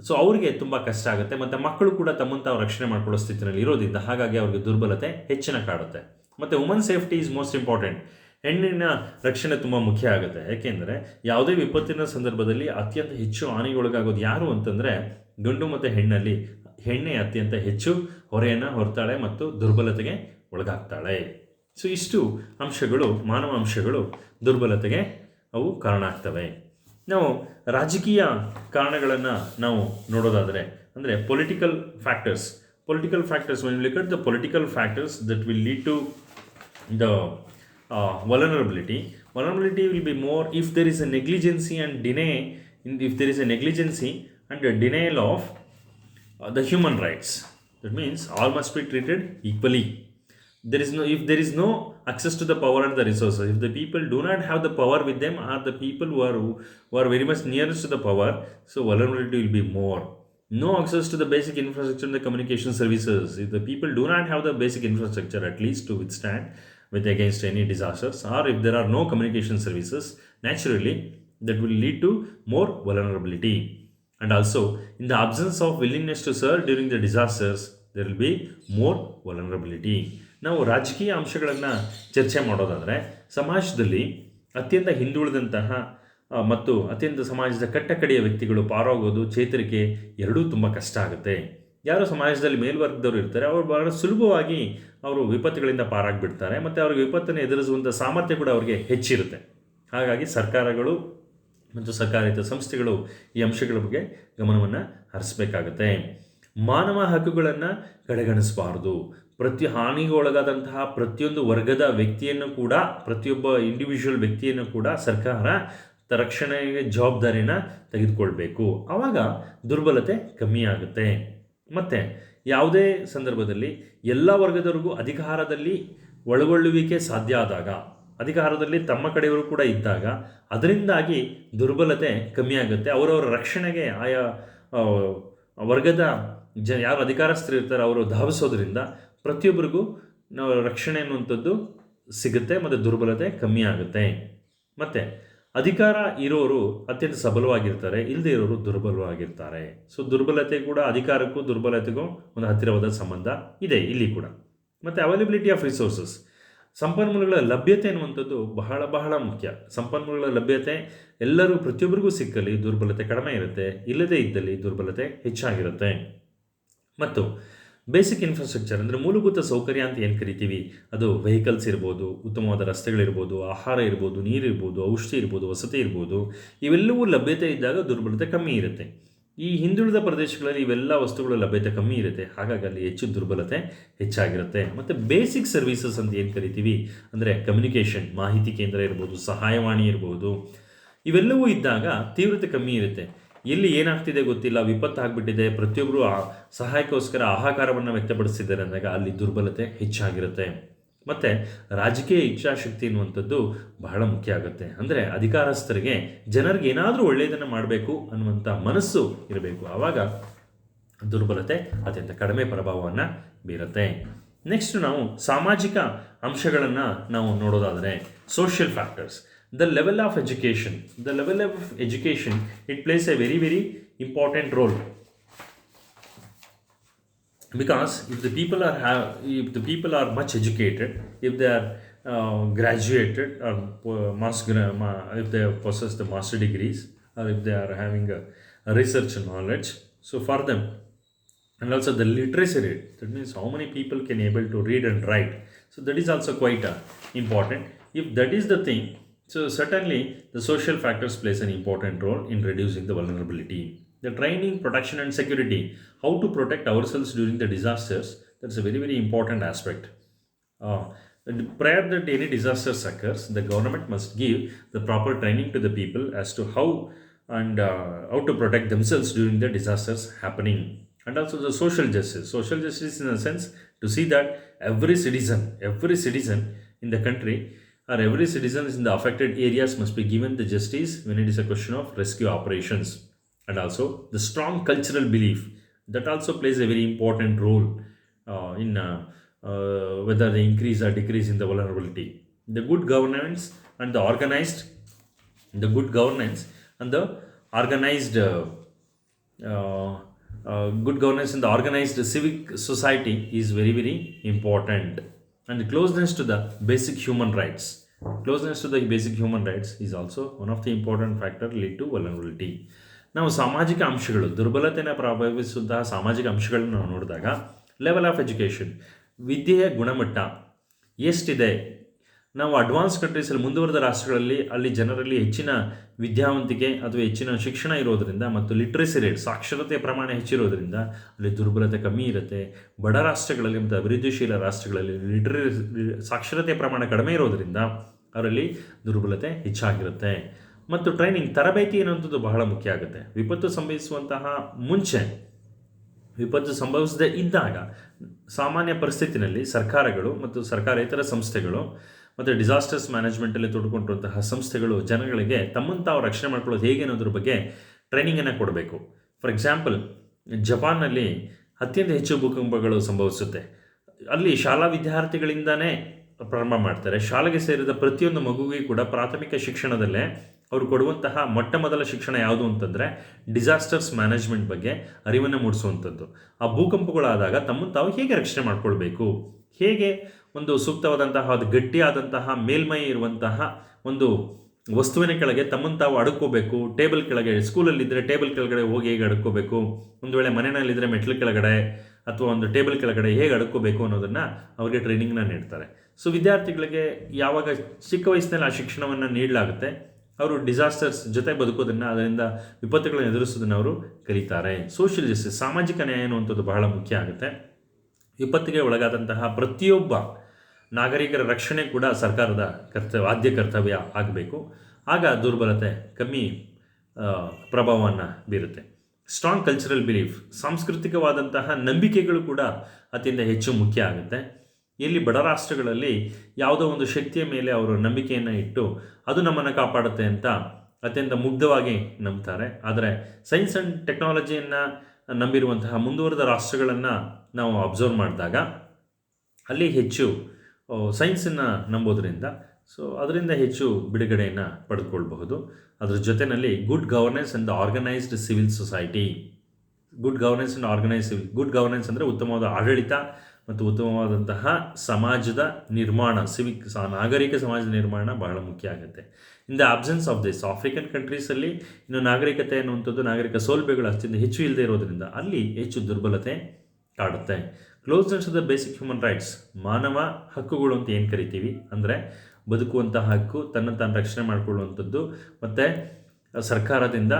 ಸೊ ಅವರಿಗೆ ತುಂಬ ಕಷ್ಟ ಆಗುತ್ತೆ. ಮತ್ತು ಮಕ್ಕಳು ಕೂಡ ತಮ್ಮನ್ನು ತಾವು ರಕ್ಷಣೆ ಮಾಡ್ಕೊಳ್ಳೋ ಸ್ಥಿತಿಯಲ್ಲಿ ಇರೋದ್ರಿಂದ ಹಾಗಾಗಿ ಅವ್ರಿಗೆ ದುರ್ಬಲತೆ ಹೆಚ್ಚಿನ ಕಾಡುತ್ತೆ. ಮತ್ತು woman safety is most important. ಹೆಣ್ಣಿನ ರಕ್ಷಣೆ ತುಂಬ ಮುಖ್ಯ ಆಗುತ್ತೆ. ಯಾಕೆಂದರೆ ಯಾವುದೇ ವಿಪತ್ತಿನ ಸಂದರ್ಭದಲ್ಲಿ ಅತ್ಯಂತ ಹೆಚ್ಚು ಹಾನಿಗೊಳಗಾಗೋದು ಯಾರು ಅಂತಂದರೆ ಗಂಡು ಮತ್ತು ಹೆಣ್ಣೆ ಅತ್ಯಂತ ಹೆಚ್ಚು ಹೊರೆಯನ್ನು ಹೊರ್ತಾಳೆ ಮತ್ತು ದುರ್ಬಲತೆಗೆ ಒಳಗಾಗ್ತಾಳೆ. ಸೊ ಇಷ್ಟು ಅಂಶಗಳು, ಮಾನವ ಅಂಶಗಳು ದುರ್ಬಲತೆಗೆ ಅವು ಕಾರಣ ಆಗ್ತವೆ. ನಾವು ರಾಜಕೀಯ ಕಾರಣಗಳನ್ನು ನಾವು ನೋಡೋದಾದರೆ ಅಂದರೆ political factors, when you look at the political factors that will lead to the vulnerability will be more if there is a negligency and denial of the human rights. That means all must be treated equally. If there is no access to the power and the resources, if the people do not have the power with them or the people who are very much nearest to the power, so vulnerability will be more. No access to the basic infrastructure and the communication services. If the people do not have the basic infrastructure at least to withstand with against any disasters, or if there are no communication services, naturally that will lead to more vulnerability. And also, in the absence of willingness to serve during the disasters, there will be more vulnerability. ನಾವು ರಾಜಕೀಯ ಅಂಶಗಳನ್ನು ಚರ್ಚೆ ಮಾಡೋದಾದರೆ, ಸಮಾಜದಲ್ಲಿ ಅತ್ಯಂತ ಹಿಂದುಳಿದಂತಹ ಮತ್ತು ಅತ್ಯಂತ ಸಮಾಜದ ಕಟ್ಟಕಡೆಯ ವ್ಯಕ್ತಿಗಳು ಪಾರಾಗೋದು, ಚೇತರಿಕೆ ಎರಡೂ ತುಂಬ ಕಷ್ಟ ಆಗುತ್ತೆ. ಯಾರು ಸಮಾಜದಲ್ಲಿ ಮೇಲ್ವರ್ಗದವರು ಇರ್ತಾರೆ, ಅವರು ಬಹಳ ಸುಲಭವಾಗಿ ಅವರು ವಿಪತ್ತುಗಳಿಂದ ಪಾರಾಗಿಬಿಡ್ತಾರೆ, ಮತ್ತು ಅವ್ರಿಗೆ ವಿಪತ್ತನ್ನು ಎದುರಿಸುವಂಥ ಸಾಮರ್ಥ್ಯ ಕೂಡ ಅವರಿಗೆ ಹೆಚ್ಚಿರುತ್ತೆ. ಹಾಗಾಗಿ ಸರ್ಕಾರಗಳು ಮತ್ತು ಸರ್ಕಾರೇತರ ಸಂಸ್ಥೆಗಳು ಈ ಅಂಶಗಳ ಬಗ್ಗೆ ಗಮನವನ್ನು ಹರಿಸಬೇಕಾಗತ್ತೆ. ಮಾನವ ಹಕ್ಕುಗಳನ್ನು ಕಡೆಗಣಿಸಬಾರದು. ಹಾನಿಗೆ ಒಳಗಾದಂತಹ ಪ್ರತಿಯೊಂದು ವರ್ಗದ ವ್ಯಕ್ತಿಯನ್ನು ಕೂಡ, ಪ್ರತಿಯೊಬ್ಬ ಇಂಡಿವಿಜುವಲ್ ವ್ಯಕ್ತಿಯನ್ನು ಕೂಡ ಸರ್ಕಾರ ರಕ್ಷಣೆಗೆ ಜವಾಬ್ದಾರಿನ ತೆಗೆದುಕೊಳ್ಬೇಕು. ಆವಾಗ ದುರ್ಬಲತೆ ಕಮ್ಮಿ ಆಗುತ್ತೆ. ಮತ್ತು ಯಾವುದೇ ಸಂದರ್ಭದಲ್ಲಿ ಎಲ್ಲ ವರ್ಗದವರಿಗೂ ಅಧಿಕಾರದಲ್ಲಿ ಒಳಗೊಳ್ಳುವಿಕೆ ಸಾಧ್ಯ ಆದಾಗ, ಅಧಿಕಾರದಲ್ಲಿ ತಮ್ಮ ಕಡೆಯವರು ಕೂಡ ಇದ್ದಾಗ, ಅದರಿಂದಾಗಿ ದುರ್ಬಲತೆ ಕಮ್ಮಿ ಆಗುತ್ತೆ. ಅವರವರ ರಕ್ಷಣೆಗೆ ಆಯಾ ವರ್ಗದ ಯಾರು ಅಧಿಕಾರಸ್ಥರು ಇರ್ತಾರೆ ಅವರು ಧಾವಿಸೋದ್ರಿಂದ ಪ್ರತಿಯೊಬ್ಬರಿಗೂ ರಕ್ಷಣೆ ಅನ್ನುವಂಥದ್ದು ಸಿಗುತ್ತೆ, ಮತ್ತು ದುರ್ಬಲತೆ ಕಮ್ಮಿ ಆಗುತ್ತೆ. ಮತ್ತು ಅಧಿಕಾರ ಇರೋರು ಅತ್ಯಂತ ಸಬಲವಾಗಿರ್ತಾರೆ, ಇಲ್ಲದೆ ಇರೋರು ದುರ್ಬಲವಾಗಿರ್ತಾರೆ. ಸೊ ದುರ್ಬಲತೆ ಕೂಡ ಅಧಿಕಾರಕ್ಕೂ ದುರ್ಬಲತೆಗೂ ಒಂದು ಹತ್ತಿರವಾದ ಸಂಬಂಧ ಇದೆ ಇಲ್ಲಿ ಕೂಡ. ಮತ್ತು ಅವೈಲಬಿಲಿಟಿ ಆಫ್ ರಿಸೋರ್ಸಸ್, ಸಂಪನ್ಮೂಲಗಳ ಲಭ್ಯತೆ ಅನ್ನುವಂಥದ್ದು ಬಹಳ ಬಹಳ ಮುಖ್ಯ. ಸಂಪನ್ಮೂಲಗಳ ಲಭ್ಯತೆ ಎಲ್ಲರೂ ಪ್ರತಿಯೊಬ್ಬರಿಗೂ ಸಿಕ್ಕಲ್ಲಿ ದುರ್ಬಲತೆ ಕಡಿಮೆ ಇರುತ್ತೆ, ಇಲ್ಲದೇ ಇದ್ದಲ್ಲಿ ದುರ್ಬಲತೆ ಹೆಚ್ಚಾಗಿರುತ್ತೆ. ಮತ್ತು ಬೇಸಿಕ್ ಇನ್ಫ್ರಾಸ್ಟ್ರಕ್ಚರ್ ಅಂದರೆ ಮೂಲಭೂತ ಸೌಕರ್ಯ ಅಂತ ಏನು ಕರಿತೀವಿ, ಅದು ವೆಹಿಕಲ್ಸ್ ಇರ್ಬೋದು, ಉತ್ತಮವಾದ ರಸ್ತೆಗಳಿರ್ಬೋದು, ಆಹಾರ ಇರ್ಬೋದು, ನೀರಿರ್ಬೋದು, ಔಷಧಿ ಇರ್ಬೋದು, ವಸತಿ ಇರ್ಬೋದು, ಇವೆಲ್ಲವೂ ಲಭ್ಯತೆ ಇದ್ದಾಗ ದುರ್ಬಲತೆ ಕಮ್ಮಿ ಇರುತ್ತೆ. ಈ ಹಿಂದುಳಿದ ಪ್ರದೇಶಗಳಲ್ಲಿ ಇವೆಲ್ಲ ವಸ್ತುಗಳ ಲಭ್ಯತೆ ಕಮ್ಮಿ ಇರುತ್ತೆ, ಹಾಗಾಗಿ ಅಲ್ಲಿ ಹೆಚ್ಚು ದುರ್ಬಲತೆ ಹೆಚ್ಚಾಗಿರುತ್ತೆ. ಮತ್ತು ಬೇಸಿಕ್ ಸರ್ವೀಸಸ್ ಅಂತ ಏನು ಕರಿತೀವಿ ಅಂದರೆ ಕಮ್ಯುನಿಕೇಷನ್, ಮಾಹಿತಿ ಕೇಂದ್ರ ಇರ್ಬೋದು, ಸಹಾಯವಾಣಿ ಇರ್ಬೋದು, ಇವೆಲ್ಲವೂ ಇದ್ದಾಗ ತೀವ್ರತೆ ಕಮ್ಮಿ ಇರುತ್ತೆ. ಎಲ್ಲಿ ಏನಾಗ್ತಿದೆ ಗೊತ್ತಿಲ್ಲ, ವಿಪತ್ತು ಆಗಿಬಿಟ್ಟಿದೆ, ಪ್ರತಿಯೊಬ್ಬರು ಸಹಾಯಕ್ಕೋಸ್ಕರ ಹಾಹಾಕಾರವನ್ನು ವ್ಯಕ್ತಪಡಿಸ್ತಿದ್ದಾರೆ ಅಂದಾಗ ಅಲ್ಲಿ ದುರ್ಬಲತೆ ಹೆಚ್ಚಾಗಿರುತ್ತೆ. ಮತ್ತು ರಾಜಕೀಯ ಇಚ್ಛಾಶಕ್ತಿ ಅನ್ನುವಂಥದ್ದು ಬಹಳ ಮುಖ್ಯ ಆಗುತ್ತೆ. ಅಂದರೆ ಅಧಿಕಾರಸ್ಥರಿಗೆ ಜನರಿಗೆ ಏನಾದರೂ ಒಳ್ಳೆಯದನ್ನು ಮಾಡಬೇಕು ಅನ್ನುವಂಥ ಮನಸ್ಸು ಇರಬೇಕು, ಆವಾಗ ದುರ್ಬಲತೆ ಅತ್ಯಂತ ಕಡಿಮೆ ಪ್ರಭಾವವನ್ನು ಬೀರುತ್ತೆ. ನೆಕ್ಸ್ಟ್ ನಾವು ಸಾಮಾಜಿಕ ಅಂಶಗಳನ್ನು ನಾವು ನೋಡೋದಾದರೆ, social factors. The level of education, it plays a very very important role, because if the people are much educated, if they are graduated or if they possess the master degrees, or if they are having a research knowledge, so for them, and also the literacy rate, that means how many people can able to read and write, so that is also quite important. If that is the thing, so certainly the social factors plays an important role in reducing the vulnerability. The training, protection and security, how to protect ourselves during the disasters, that's a very very important aspect. Prior that any disasters occurs, the government must give the proper training to the people as to how to protect themselves during the disasters happening. And also the social justice in a sense to see that every citizen in the country, or every citizen in the affected areas must be given the justice when it is a question of rescue operations. And also the strong cultural belief, that also plays a very important role in whether they increase or decrease in the vulnerability. The good governance and the organized civic society is very very important. And the closeness to the basic human rights is also one of the important factor lead to vulnerability. ನಾವು ಸಾಮಾಜಿಕ ಅಂಶಗಳು, ದುರ್ಬಲತೆಯನ್ನು ಪ್ರಭಾವಿಸುವಂತಹ ಸಾಮಾಜಿಕ ಅಂಶಗಳನ್ನು ನಾವು ನೋಡಿದಾಗ, level of education, ವಿದ್ಯೆಯ ಗುಣಮಟ್ಟ ಎಷ್ಟಿದೆ. ನಾವು ಅಡ್ವಾನ್ಸ್ ಕಂಟ್ರೀಸಲ್ಲಿ, ಮುಂದುವರೆದ ರಾಷ್ಟ್ರಗಳಲ್ಲಿ, ಅಲ್ಲಿ ಜನರಲ್ಲಿ ಹೆಚ್ಚಿನ ವಿದ್ಯಾವಂತಿಕೆ ಅಥವಾ ಹೆಚ್ಚಿನ ಶಿಕ್ಷಣ ಇರೋದರಿಂದ ಮತ್ತು ಲಿಟ್ರಸಿ ರೇಟ್, ಸಾಕ್ಷರತೆಯ ಪ್ರಮಾಣ ಹೆಚ್ಚಿರೋದ್ರಿಂದ ಅಲ್ಲಿ ದುರ್ಬಲತೆ ಕಮ್ಮಿ ಇರುತ್ತೆ. ಬಡ ರಾಷ್ಟ್ರಗಳಲ್ಲಿ ಮತ್ತು ಅಭಿವೃದ್ಧಿಶೀಲ ರಾಷ್ಟ್ರಗಳಲ್ಲಿ ಸಾಕ್ಷರತೆಯ ಪ್ರಮಾಣ ಕಡಿಮೆ ಇರೋದರಿಂದ ಅವರಲ್ಲಿ ದುರ್ಬಲತೆ ಹೆಚ್ಚಾಗಿರುತ್ತೆ. ಮತ್ತು ಟ್ರೈನಿಂಗ್, ತರಬೇತಿ ಅನ್ನುವಂಥದ್ದು ಬಹಳ ಮುಖ್ಯ ಆಗುತ್ತೆ. ವಿಪತ್ತು ಸಂಭವಿಸದೇ ಇದ್ದಾಗ ಸಾಮಾನ್ಯ ಪರಿಸ್ಥಿತಿನಲ್ಲಿ ಸರ್ಕಾರಗಳು ಮತ್ತು ಸರ್ಕಾರೇತರ ಸಂಸ್ಥೆಗಳು ಮತ್ತು ಡಿಸಾಸ್ಟರ್ಸ್ ಮ್ಯಾನೇಜ್ಮೆಂಟಲ್ಲಿ ತೊಡ್ಕೊಂಡಿರುವಂತಹ ಸಂಸ್ಥೆಗಳು ಜನಗಳಿಗೆ ತಮ್ಮನ್ನು ತಾವು ರಕ್ಷಣೆ ಮಾಡ್ಕೊಳ್ಳೋದು ಹೇಗೆ ಅನ್ನೋದ್ರ ಬಗ್ಗೆ ಟ್ರೈನಿಂಗನ್ನು ಕೊಡಬೇಕು. ಫಾರ್ ಎಕ್ಸಾಂಪಲ್, ಜಪಾನ್ನಲ್ಲಿ ಅತ್ಯಂತ ಹೆಚ್ಚು ಭೂಕಂಪಗಳು ಸಂಭವಿಸುತ್ತೆ. ಅಲ್ಲಿ ಶಾಲಾ ವಿದ್ಯಾರ್ಥಿಗಳಿಂದನೇ ಪ್ರಾರಂಭ ಮಾಡ್ತಾರೆ. ಶಾಲೆಗೆ ಸೇರಿದ ಪ್ರತಿಯೊಂದು ಮಗುವಿಗೂ ಕೂಡ ಪ್ರಾಥಮಿಕ ಶಿಕ್ಷಣದಲ್ಲೇ ಅವರು ಕೊಡುವಂತಹ ಮೊಟ್ಟ ಮೊದಲ ಶಿಕ್ಷಣ ಯಾವುದು ಅಂತಂದರೆ ಡಿಸಾಸ್ಟರ್ಸ್ ಮ್ಯಾನೇಜ್ಮೆಂಟ್ ಬಗ್ಗೆ ಅರಿವನ್ನು ಮೂಡಿಸುವಂಥದ್ದು. ಆ ಭೂಕಂಪಗಳಾದಾಗ ತಮ್ಮನ್ನು ತಾವು ಹೇಗೆ ರಕ್ಷಣೆ ಮಾಡ್ಕೊಳ್ಬೇಕು, ಹೇಗೆ ಒಂದು ಸೂಕ್ತವಾದಂತಹ ಅದು ಗಟ್ಟಿಯಾದಂತಹ ಮೇಲ್ಮೈ ಇರುವಂತಹ ಒಂದು ವಸ್ತುವಿನ ಕೆಳಗೆ ತಮ್ಮನ್ನು ತಾವು ಅಡ್ಕೋಬೇಕು. ಟೇಬಲ್ ಕೆಳಗೆ, ಸ್ಕೂಲಲ್ಲಿದ್ದರೆ ಟೇಬಲ್ ಕೆಳಗಡೆ ಹೋಗಿ ಹೇಗೆ ಅಡ್ಕೋಬೇಕು, ಒಂದು ವೇಳೆ ಮನೆಯಲ್ಲಿದ್ದರೆ ಮೆಟ್ಲು ಕೆಳಗಡೆ ಅಥವಾ ಒಂದು ಟೇಬಲ್ ಕೆಳಗಡೆ ಹೇಗೆ ಅಡ್ಕೋಬೇಕು ಅನ್ನೋದನ್ನು ಅವರಿಗೆ ಟ್ರೈನಿಂಗ್ನ ನೀಡ್ತಾರೆ. ಸೊ ವಿದ್ಯಾರ್ಥಿಗಳಿಗೆ ಯಾವಾಗ ಚಿಕ್ಕ ವಯಸ್ಸಿನಲ್ಲಿ ಆ ಶಿಕ್ಷಣವನ್ನು ನೀಡಲಾಗುತ್ತೆ, ಅವರು ಡಿಸಾಸ್ಟರ್ಸ್ ಜೊತೆ ಬದುಕೋದನ್ನು, ಅದರಿಂದ ವಿಪತ್ತುಗಳನ್ನು ಎದುರಿಸೋದನ್ನು ಅವರು ಕಲಿತಾರೆ. ಸೋಷಿಯಲ್ ಜಸ್ಟಿಸ್, ಸಾಮಾಜಿಕ ನ್ಯಾಯ ಅನ್ನುವಂಥದ್ದು ಬಹಳ ಮುಖ್ಯ ಆಗುತ್ತೆ. ವಿಪತ್ತಿಗೆ ಒಳಗಾದಂತಹ ಪ್ರತಿಯೊಬ್ಬ ನಾಗರಿಕರ ರಕ್ಷಣೆ ಕೂಡ ಸರ್ಕಾರದ ಆದ್ಯ ಕರ್ತವ್ಯ ಆಗಬೇಕು. ಆಗ ದುರ್ಬಲತೆ ಕಮ್ಮಿ ಪ್ರಭಾವವನ್ನು ಬೀರುತ್ತೆ. ಸ್ಟ್ರಾಂಗ್ ಕಲ್ಚರಲ್ ಬಿಲೀಫ್, ಸಾಂಸ್ಕೃತಿಕವಾದಂತಹ ನಂಬಿಕೆಗಳು ಕೂಡ ಅತ್ಯಂತ ಹೆಚ್ಚು ಮುಖ್ಯ ಆಗುತ್ತೆ. ಇಲ್ಲಿ ಬಡ ರಾಷ್ಟ್ರಗಳಲ್ಲಿ ಯಾವುದೋ ಒಂದು ಶಕ್ತಿಯ ಮೇಲೆ ಅವರು ನಂಬಿಕೆಯನ್ನು ಇಟ್ಟು ಅದು ನಮ್ಮನ್ನು ಕಾಪಾಡುತ್ತೆ ಅಂತ ಅತ್ಯಂತ ಮುಗ್ಧವಾಗಿ ನಂಬ್ತಾರೆ. ಆದರೆ ಸೈನ್ಸ್ ಆ್ಯಂಡ್ ಟೆಕ್ನಾಲಜಿಯನ್ನು ನಂಬಿರುವಂತಹ ಮುಂದುವರೆದ ರಾಷ್ಟ್ರಗಳನ್ನು ನಾವು ಅಬ್ಸರ್ವ್ ಮಾಡಿದಾಗ ಅಲ್ಲಿ ಹೆಚ್ಚು ಸೈನ್ಸನ್ನು ನಂಬೋದ್ರಿಂದ ಅದರಿಂದ ಹೆಚ್ಚು ಬಿಡುಗಡೆಯನ್ನು ಪಡೆದುಕೊಳ್ಬಹುದು. ಅದರ ಜೊತೆಯಲ್ಲಿ good governance and the organised civil society. Good governance ಅಂದರೆ ಉತ್ತಮವಾದ ಆಡಳಿತ ಮತ್ತು ಉತ್ತಮವಾದಂತಹ ಸಮಾಜದ ನಿರ್ಮಾಣ, ನಾಗರಿಕ ಸಮಾಜದ ನಿರ್ಮಾಣ ಬಹಳ ಮುಖ್ಯ ಆಗುತ್ತೆ. In the absence of this, African ಕಂಟ್ರೀಸಲ್ಲಿ ಇನ್ನು ನಾಗರಿಕತೆ ಅನ್ನುವಂಥದ್ದು, ನಾಗರಿಕ ಸೌಲಭ್ಯಗಳು ಅತ್ಯಂತ ಹೆಚ್ಚು ಇಲ್ಲದೆ ಇರೋದರಿಂದ ಅಲ್ಲಿ ಹೆಚ್ಚು ದುರ್ಬಲತೆ ಕಾಡುತ್ತೆ. Closeness to the basic human rights, ಮಾನವ ಹಕ್ಕುಗಳು ಅಂತ ಏನು ಕರಿತೀವಿ, ಅಂದರೆ ಬದುಕುವಂತಹ ಹಕ್ಕು, ತಾನು ರಕ್ಷಣೆ ಮಾಡಿಕೊಳ್ಳುವಂಥದ್ದು ಮತ್ತು ಸರ್ಕಾರದಿಂದ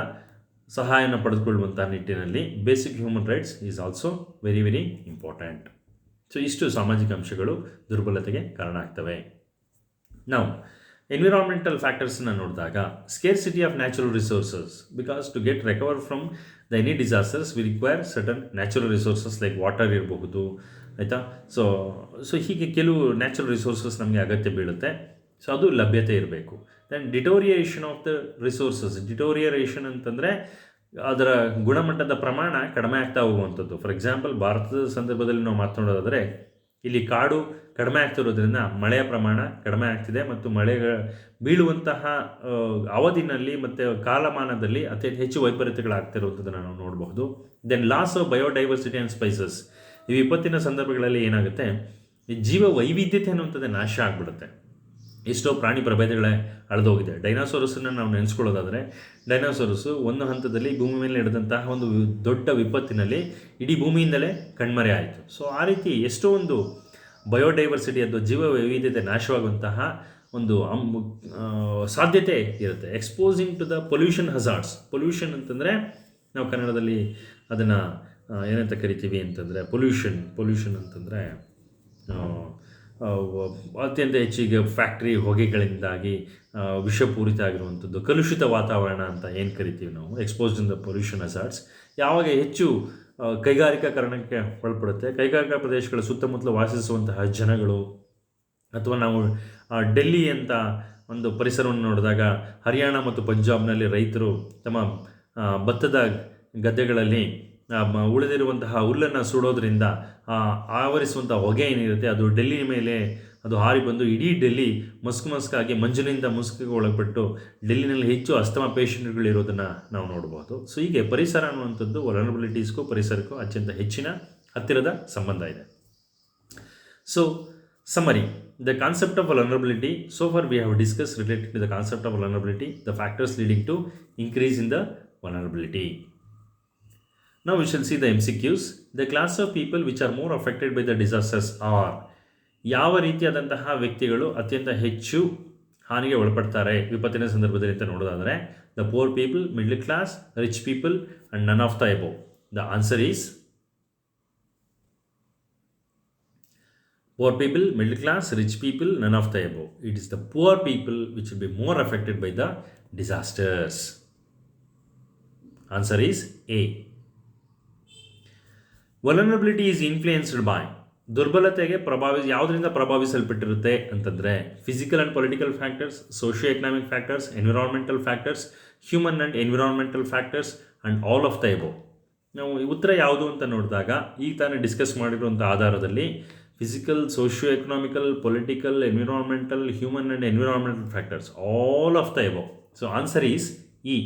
ಸಹಾಯನ ಪಡೆದುಕೊಳ್ಳುವಂಥ ನಿಟ್ಟಿನಲ್ಲಿ basic human rights is also very very important. So ಇಷ್ಟು ಸಾಮಾಜಿಕ ಅಂಶಗಳು ದುರ್ಬಲತೆಗೆ ಕಾರಣ ಆಗ್ತವೆ. ನಾವು ಎನ್ವಿರಾನ್ಮೆಂಟಲ್ ಫ್ಯಾಕ್ಟರ್ಸ್ನ ನೋಡಿದಾಗ scarcity of natural resources, because to get recover from the any disasters we require certain natural resources like water ಇರಬಹುದು, ಆಯಿತಾ. ಸೊ ಹೀಗೆ ಕೆಲವು ನ್ಯಾಚುರಲ್ ರಿಸೋರ್ಸಸ್ ನಮಗೆ ಅಗತ್ಯ ಬೀಳುತ್ತೆ. ಸೊ ಅದು ಲಭ್ಯತೆ ಇರಬೇಕು. Then deterioration of the resources. Deterioration ಅಂತಂದರೆ ಅದರ ಗುಣಮಟ್ಟದ ಪ್ರಮಾಣ ಕಡಿಮೆ ಆಗ್ತಾ ಹೋಗುವಂಥದ್ದು. ಫಾರ್ ಎಕ್ಸಾಂಪಲ್, ಭಾರತದ ಸಂದರ್ಭದಲ್ಲಿ ನಾವು ಮಾತನಾಡೋದಾದರೆ ಇಲ್ಲಿ ಕಾಡು ಕಡಿಮೆ ಆಗ್ತಿರೋದ್ರಿಂದ ಮಳೆಯ ಪ್ರಮಾಣ ಕಡಿಮೆ ಆಗ್ತಿದೆ ಮತ್ತು ಮಳೆ ಬೀಳುವಂತಹ ಅವಧಿನಲ್ಲಿ ಮತ್ತು ಕಾಲಮಾನದಲ್ಲಿ ಅತ್ಯಂತ ಹೆಚ್ಚು ವೈಪರೀತ್ಯಗಳಾಗ್ತಿರುವಂಥದ್ದನ್ನು ನಾವು ನೋಡಬಹುದು. Then loss of biodiversity and species. ಈ ವಿಪತ್ತಿನ ಸಂದರ್ಭಗಳಲ್ಲಿ ಏನಾಗುತ್ತೆ, ಈ ಜೀವ ವೈವಿಧ್ಯತೆ ಅನ್ನುವಂಥದ್ದು ನಾಶ ಆಗಿಬಿಡುತ್ತೆ. ಎಷ್ಟೋ ಪ್ರಾಣಿ ಪ್ರಭೇದಗಳೇ ಅಳೆದೋಗಿದೆ. ಡೈನಾಸೋರಸನ್ನು ನಾವು ನೆನೆಸ್ಕೊಳ್ಳೋದಾದರೆ, ಡೈನಾಸೋರಸ್ಸು ಒಂದು ಹಂತದಲ್ಲಿ ಭೂಮಿ ಮೇಲೆ ನಡೆದಂತಹ ಒಂದು ದೊಡ್ಡ ವಿಪತ್ತಿನಲ್ಲಿ ಇಡೀ ಭೂಮಿಯಿಂದಲೇ ಕಣ್ಮರೆ ಆಯಿತು. ಸೊ ಆ ರೀತಿ ಎಷ್ಟೋ ಒಂದು ಬಯೋಡೈವರ್ಸಿಟಿ ಅಥವಾ ಜೀವ ವೈವಿಧ್ಯತೆ ನಾಶವಾಗುವಂತಹ ಒಂದು ಸಾಧ್ಯತೆ ಇರುತ್ತೆ. Exposing to the pollution hazards. Pollution ಅಂತಂದರೆ ನಾವು ಕನ್ನಡದಲ್ಲಿ ಅದನ್ನು ಏನಂತ ಕರಿತೀವಿ ಅಂತಂದರೆ ಪೊಲ್ಯೂಷನ್ ಅಂತಂದರೆ ಅತ್ಯಂತ ಹೆಚ್ಚಿಗೆ ಫ್ಯಾಕ್ಟ್ರಿ ಹೊಗೆಗಳಿಂದಾಗಿ ವಿಷಪೂರಿತ ಆಗಿರುವಂಥದ್ದು, ಕಲುಷಿತ ವಾತಾವರಣ ಅಂತ ಏನು ಕರಿತೀವಿ ನಾವು, exposed in the pollution hazards. ಯಾವಾಗ ಹೆಚ್ಚು ಕೈಗಾರಿಕಾಕರಣಕ್ಕೆ ಒಳಪಡುತ್ತೆ, ಕೈಗಾರಿಕಾ ಪ್ರದೇಶಗಳ ಸುತ್ತಮುತ್ತಲು ವಾಸಿಸುವಂತಹ ಜನಗಳು, ಅಥವಾ ನಾವು ಡೆಲ್ಲಿ ಅಂತ ಒಂದು ಪರಿಸರವನ್ನು ನೋಡಿದಾಗ ಹರಿಯಾಣ ಮತ್ತು ಪಂಜಾಬ್ನಲ್ಲಿ ರೈತರು ತಮ್ಮ ಭತ್ತದ ಗದ್ದೆಗಳಲ್ಲಿ ಉಳಿದಿರುವಂತಹ ಹುಲ್ಲನ್ನು ಸುಡೋದ್ರಿಂದ ಆವರಿಸುವಂಥ ಹೊಗೆ ಏನಿರುತ್ತೆ ಅದು ಡೆಲ್ಲಿ ಮೇಲೆ ಅದು ಹಾರಿ ಬಂದು ಇಡೀ ಡೆಲ್ಲಿ ಮಸ್ಕಾಗಿ ಮಂಜಿನಿಂದ ಮುಸುಕಿಗೆ ಒಳಪಟ್ಟು ಡೆಲ್ಲಿನಲ್ಲಿ ಹೆಚ್ಚು ಅಸ್ತಮಾ ಪೇಷಂಟ್ಗಳಿರೋದನ್ನು ನಾವು ನೋಡ್ಬೋದು. ಸೊ ಹೀಗೆ ಪರಿಸರ ಅನ್ನುವಂಥದ್ದು ವಲ್ನರಬಿಲಿಟೀಸ್ಗೂ ಪರಿಸರಕ್ಕೂ ಅತ್ಯಂತ ಹೆಚ್ಚಿನ ಹತ್ತಿರದ ಸಂಬಂಧ ಇದೆ. So summary, the concept of vulnerability, so far we have discussed related to the concept of vulnerability, the factors leading to increase in the vulnerability. Now we shall see the MCQs. The class of people which are more affected by the disasters are, ಯಾವ ರೀತಿಯಾದಂತಹ ವ್ಯಕ್ತಿಗಳು ಅತ್ಯಂತ ಹೆಚ್ಚು ಹಾನಿಗೆ ಒಳಪಡ್ತಾರೆ ವಿಪತ್ತಿನ ಸಂದರ್ಭದಲ್ಲಿ ಅಂತ ನೋಡೋದಾದರೆ, the poor people, middle class, rich people and none of the above. The answer is poor people, middle class, rich people, none of the above. It is the poor people which will be more affected by the disasters. Answer is A. Vulnerability is influenced by, ದುರ್ಬಲತೆಗೆ ಯಾವುದರಿಂದ ಪ್ರಭಾವಿಸಲ್ಪಟ್ಟಿರುತ್ತೆ ಅಂತಂದರೆ, physical and political factors, socio economic factors, environmental factors, human and environmental factors and all of the above. ನಾವು ಉತ್ತರ ಯಾವುದು ಅಂತ ನೋಡಿದಾಗ ಈಗ ತಾನೇ discuss ಮಾಡಿರುವಂಥ ಆಧಾರದಲ್ಲಿ physical, socio-economical, political, environmental, human and environmental factors, all of the above. So answer is E.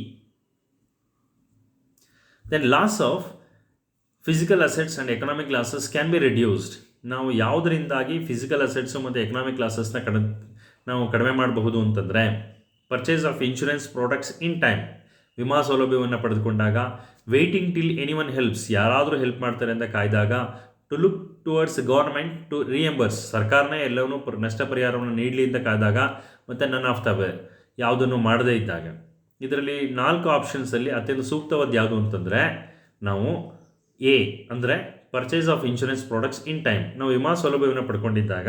Then loss of physical assets and economic losses can be reduced. ನಾವು ಯಾವುದರಿಂದಾಗಿ ಫಿಸಿಕಲ್ ಅಸೆಟ್ಸು ಮತ್ತು ಎಕನಾಮಿಕ್ ಲಾಸಸ್ನ ನಾವು ಕಡಿಮೆ ಮಾಡಬಹುದು ಅಂತಂದರೆ, purchase of insurance products in time, ವಿಮಾ ಸೌಲಭ್ಯವನ್ನು ಪಡೆದುಕೊಂಡಾಗ, ವೆಯ್ಟಿಂಗ್ ಟಿಲ್ ಎನಿವನ್ ಹೆಲ್ಪ್ಸ್, ಯಾರಾದರೂ ಹೆಲ್ಪ್ ಮಾಡ್ತಾರೆ ಅಂತ ಕಾಯ್ದಾಗ, to look towards government to reimburse, ಸರ್ಕಾರನೇ ಎಲ್ಲವನ್ನೂ ನಷ್ಟ ಪರಿಹಾರವನ್ನು ನೀಡಲಿ ಅಂತ ಕಾಯ್ದಾಗ, ಮತ್ತು ನನ್ ಆಫ್ ದ ವೇ ಯಾವುದನ್ನು ಮಾಡದೇ ಇದ್ದಾಗ. ಇದರಲ್ಲಿ 4 ಆಪ್ಷನ್ಸಲ್ಲಿ ಅತ್ಯಂತ ಸೂಕ್ತವಾದ ಯಾವುದು ಅಂತಂದರೆ ನಾವು ಎ ಅಂದರೆ purchase of insurance products in time. ನಾವು ವಿಮಾ ಸೌಲಭ್ಯವನ್ನು ಪಡ್ಕೊಂಡಿದ್ದಾಗ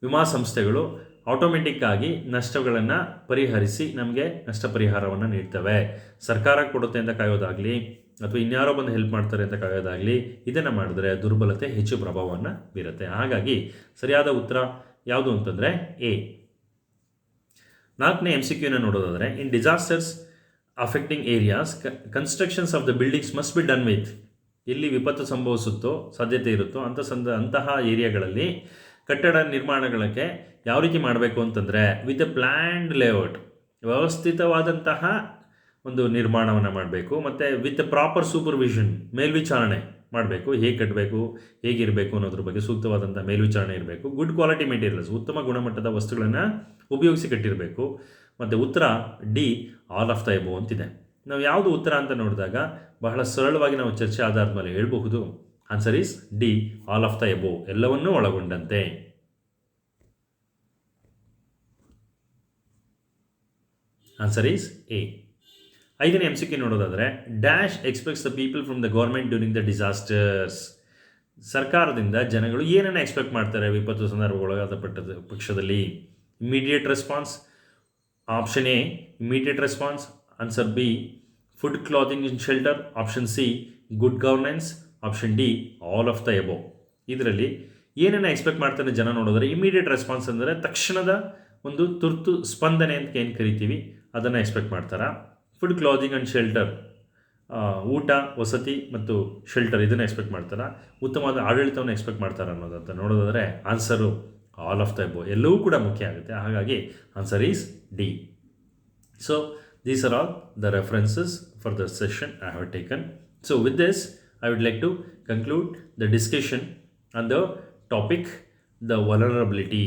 ವಿಮಾ ಸಂಸ್ಥೆಗಳು ಆಟೋಮೆಟಿಕ್ ಆಗಿ ನಷ್ಟಗಳನ್ನು ಪರಿಹರಿಸಿ ನಮಗೆ ನಷ್ಟ ಪರಿಹಾರವನ್ನು ನೀಡ್ತವೆ. ಸರ್ಕಾರ ಕೊಡುತ್ತೆ ಅಂತ ಕಾಯೋದಾಗಲಿ ಅಥವಾ ಇನ್ಯಾರೋ ಬಂದು ಹೆಲ್ಪ್ ಮಾಡ್ತಾರೆ ಅಂತ ಕಾಯೋದಾಗಲಿ, ಇದನ್ನು ಮಾಡಿದ್ರೆ ದುರ್ಬಲತೆ ಹೆಚ್ಚು ಪ್ರಭಾವವನ್ನು ಬೀರುತ್ತೆ. ಹಾಗಾಗಿ ಸರಿಯಾದ ಉತ್ತರ ಯಾವುದು ಅಂತಂದರೆ ಎ. 4ನೇ MCQನ ನೋಡೋದಾದರೆ, in disasters affecting areas constructions of the buildings must be done with. ಎಲ್ಲಿ ವಿಪತ್ತು ಸಂಭವಿಸುತ್ತೋ, ಸಾಧ್ಯತೆ ಇರುತ್ತೋ ಅಂತಹ ಏರಿಯಾಗಳಲ್ಲಿ ಕಟ್ಟಡ ನಿರ್ಮಾಣಗಳಿಗೆ ಯಾವ ರೀತಿ ಮಾಡಬೇಕು ಅಂತಂದರೆ, ವಿತ್ ಎ ಪ್ಲ್ಯಾಂಡ್ ಲೇಔಟ್, ವ್ಯವಸ್ಥಿತವಾದಂತಹ ಒಂದು ನಿರ್ಮಾಣವನ್ನು ಮಾಡಬೇಕು. ಮತ್ತು ವಿತ್ ಪ್ರಾಪರ್ ಸೂಪರ್ವಿಷನ್, ಮೇಲ್ವಿಚಾರಣೆ ಮಾಡಬೇಕು. ಹೇಗೆ ಕಟ್ಟಬೇಕು, ಹೇಗಿರಬೇಕು ಅನ್ನೋದ್ರ ಬಗ್ಗೆ ಸೂಕ್ತವಾದಂಥ ಮೇಲ್ವಿಚಾರಣೆ ಇರಬೇಕು. ಗುಡ್ ಕ್ವಾಲಿಟಿ ಮೆಟೀರಿಯಲ್ಸ್, ಉತ್ತಮ ಗುಣಮಟ್ಟದ ವಸ್ತುಗಳನ್ನು ಉಪಯೋಗಿಸಿ ಕಟ್ಟಿರಬೇಕು. ಮತ್ತು ಉತ್ತರ D, all of the above ಅಂತಿದೆ. ನಾವು ಯಾವುದು ಉತ್ತರ ಅಂತ ನೋಡಿದಾಗ ಬಹಳ ಸರಳವಾಗಿ ನಾವು ಚರ್ಚೆ ಆಧಾರದ ಮೇಲೆ ಹೇಳಬಹುದು. Answer is D, all of the above, ಎಲ್ಲವನ್ನೂ ಒಳಗೊಂಡಂತೆ. Answer is A. 5ನೇ MCQ ನೋಡೋದಾದರೆ, dash expects the people from the government during the disasters. ಸರ್ಕಾರದಿಂದ ಜನಗಳು ಏನನ್ನು ಎಕ್ಸ್ಪೆಕ್ಟ್ ಮಾಡ್ತಾರೆ ವಿಪತ್ತು ಸಂದರ್ಭಗೊಳಗಾದ ಪಕ್ಷದಲ್ಲಿ? Immediate response, option A immediate response, answer B food, clothing and shelter, option C good governance, option D all of the above. ಇದರಲ್ಲಿ ಏನನ್ನು expect ಮಾಡ್ತಾನೆ ಜನ ನೋಡಿದ್ರೆ, ಇಮಿಡಿಯೇಟ್ ರೆಸ್ಪಾನ್ಸ್ ಅಂದರೆ ತಕ್ಷಣದ ಒಂದು ತುರ್ತು ಸ್ಪಂದನೆ ಅಂತ ಏನು ಕರಿತೀವಿ ಅದನ್ನು ಎಕ್ಸ್ಪೆಕ್ಟ್ ಮಾಡ್ತಾರೆ. ಫುಡ್, ಕ್ಲಾತಿಂಗ್ ಆ್ಯಂಡ್ ಶೆಲ್ಟರ್, ಊಟ, ವಸತಿ ಮತ್ತು ಶೆಲ್ಟರ್ ಇದನ್ನು ಎಕ್ಸ್ಪೆಕ್ಟ್ ಮಾಡ್ತಾರೆ. ಉತ್ತಮವಾದ ಆಡಳಿತವನ್ನು ಎಕ್ಸ್ಪೆಕ್ಟ್ ಮಾಡ್ತಾರೆ ಅನ್ನೋದಂತ ನೋಡೋದಾದರೆ answer all of the above, ಎಲ್ಲವೂ ಕೂಡ ಮುಖ್ಯ ಆಗುತ್ತೆ. ಹಾಗಾಗಿ answer is D. So these are all the references for the session I have taken. So with this, I would like to conclude the discussion on the topic, the vulnerability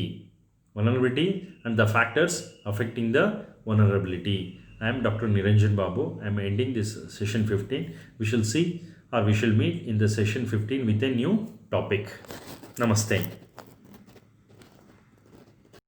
and the factors affecting the vulnerability. I am Dr. Niranjan Babu. I am ending this session 15. We shall see, or we shall meet in the session 15 with a new topic. Namaste.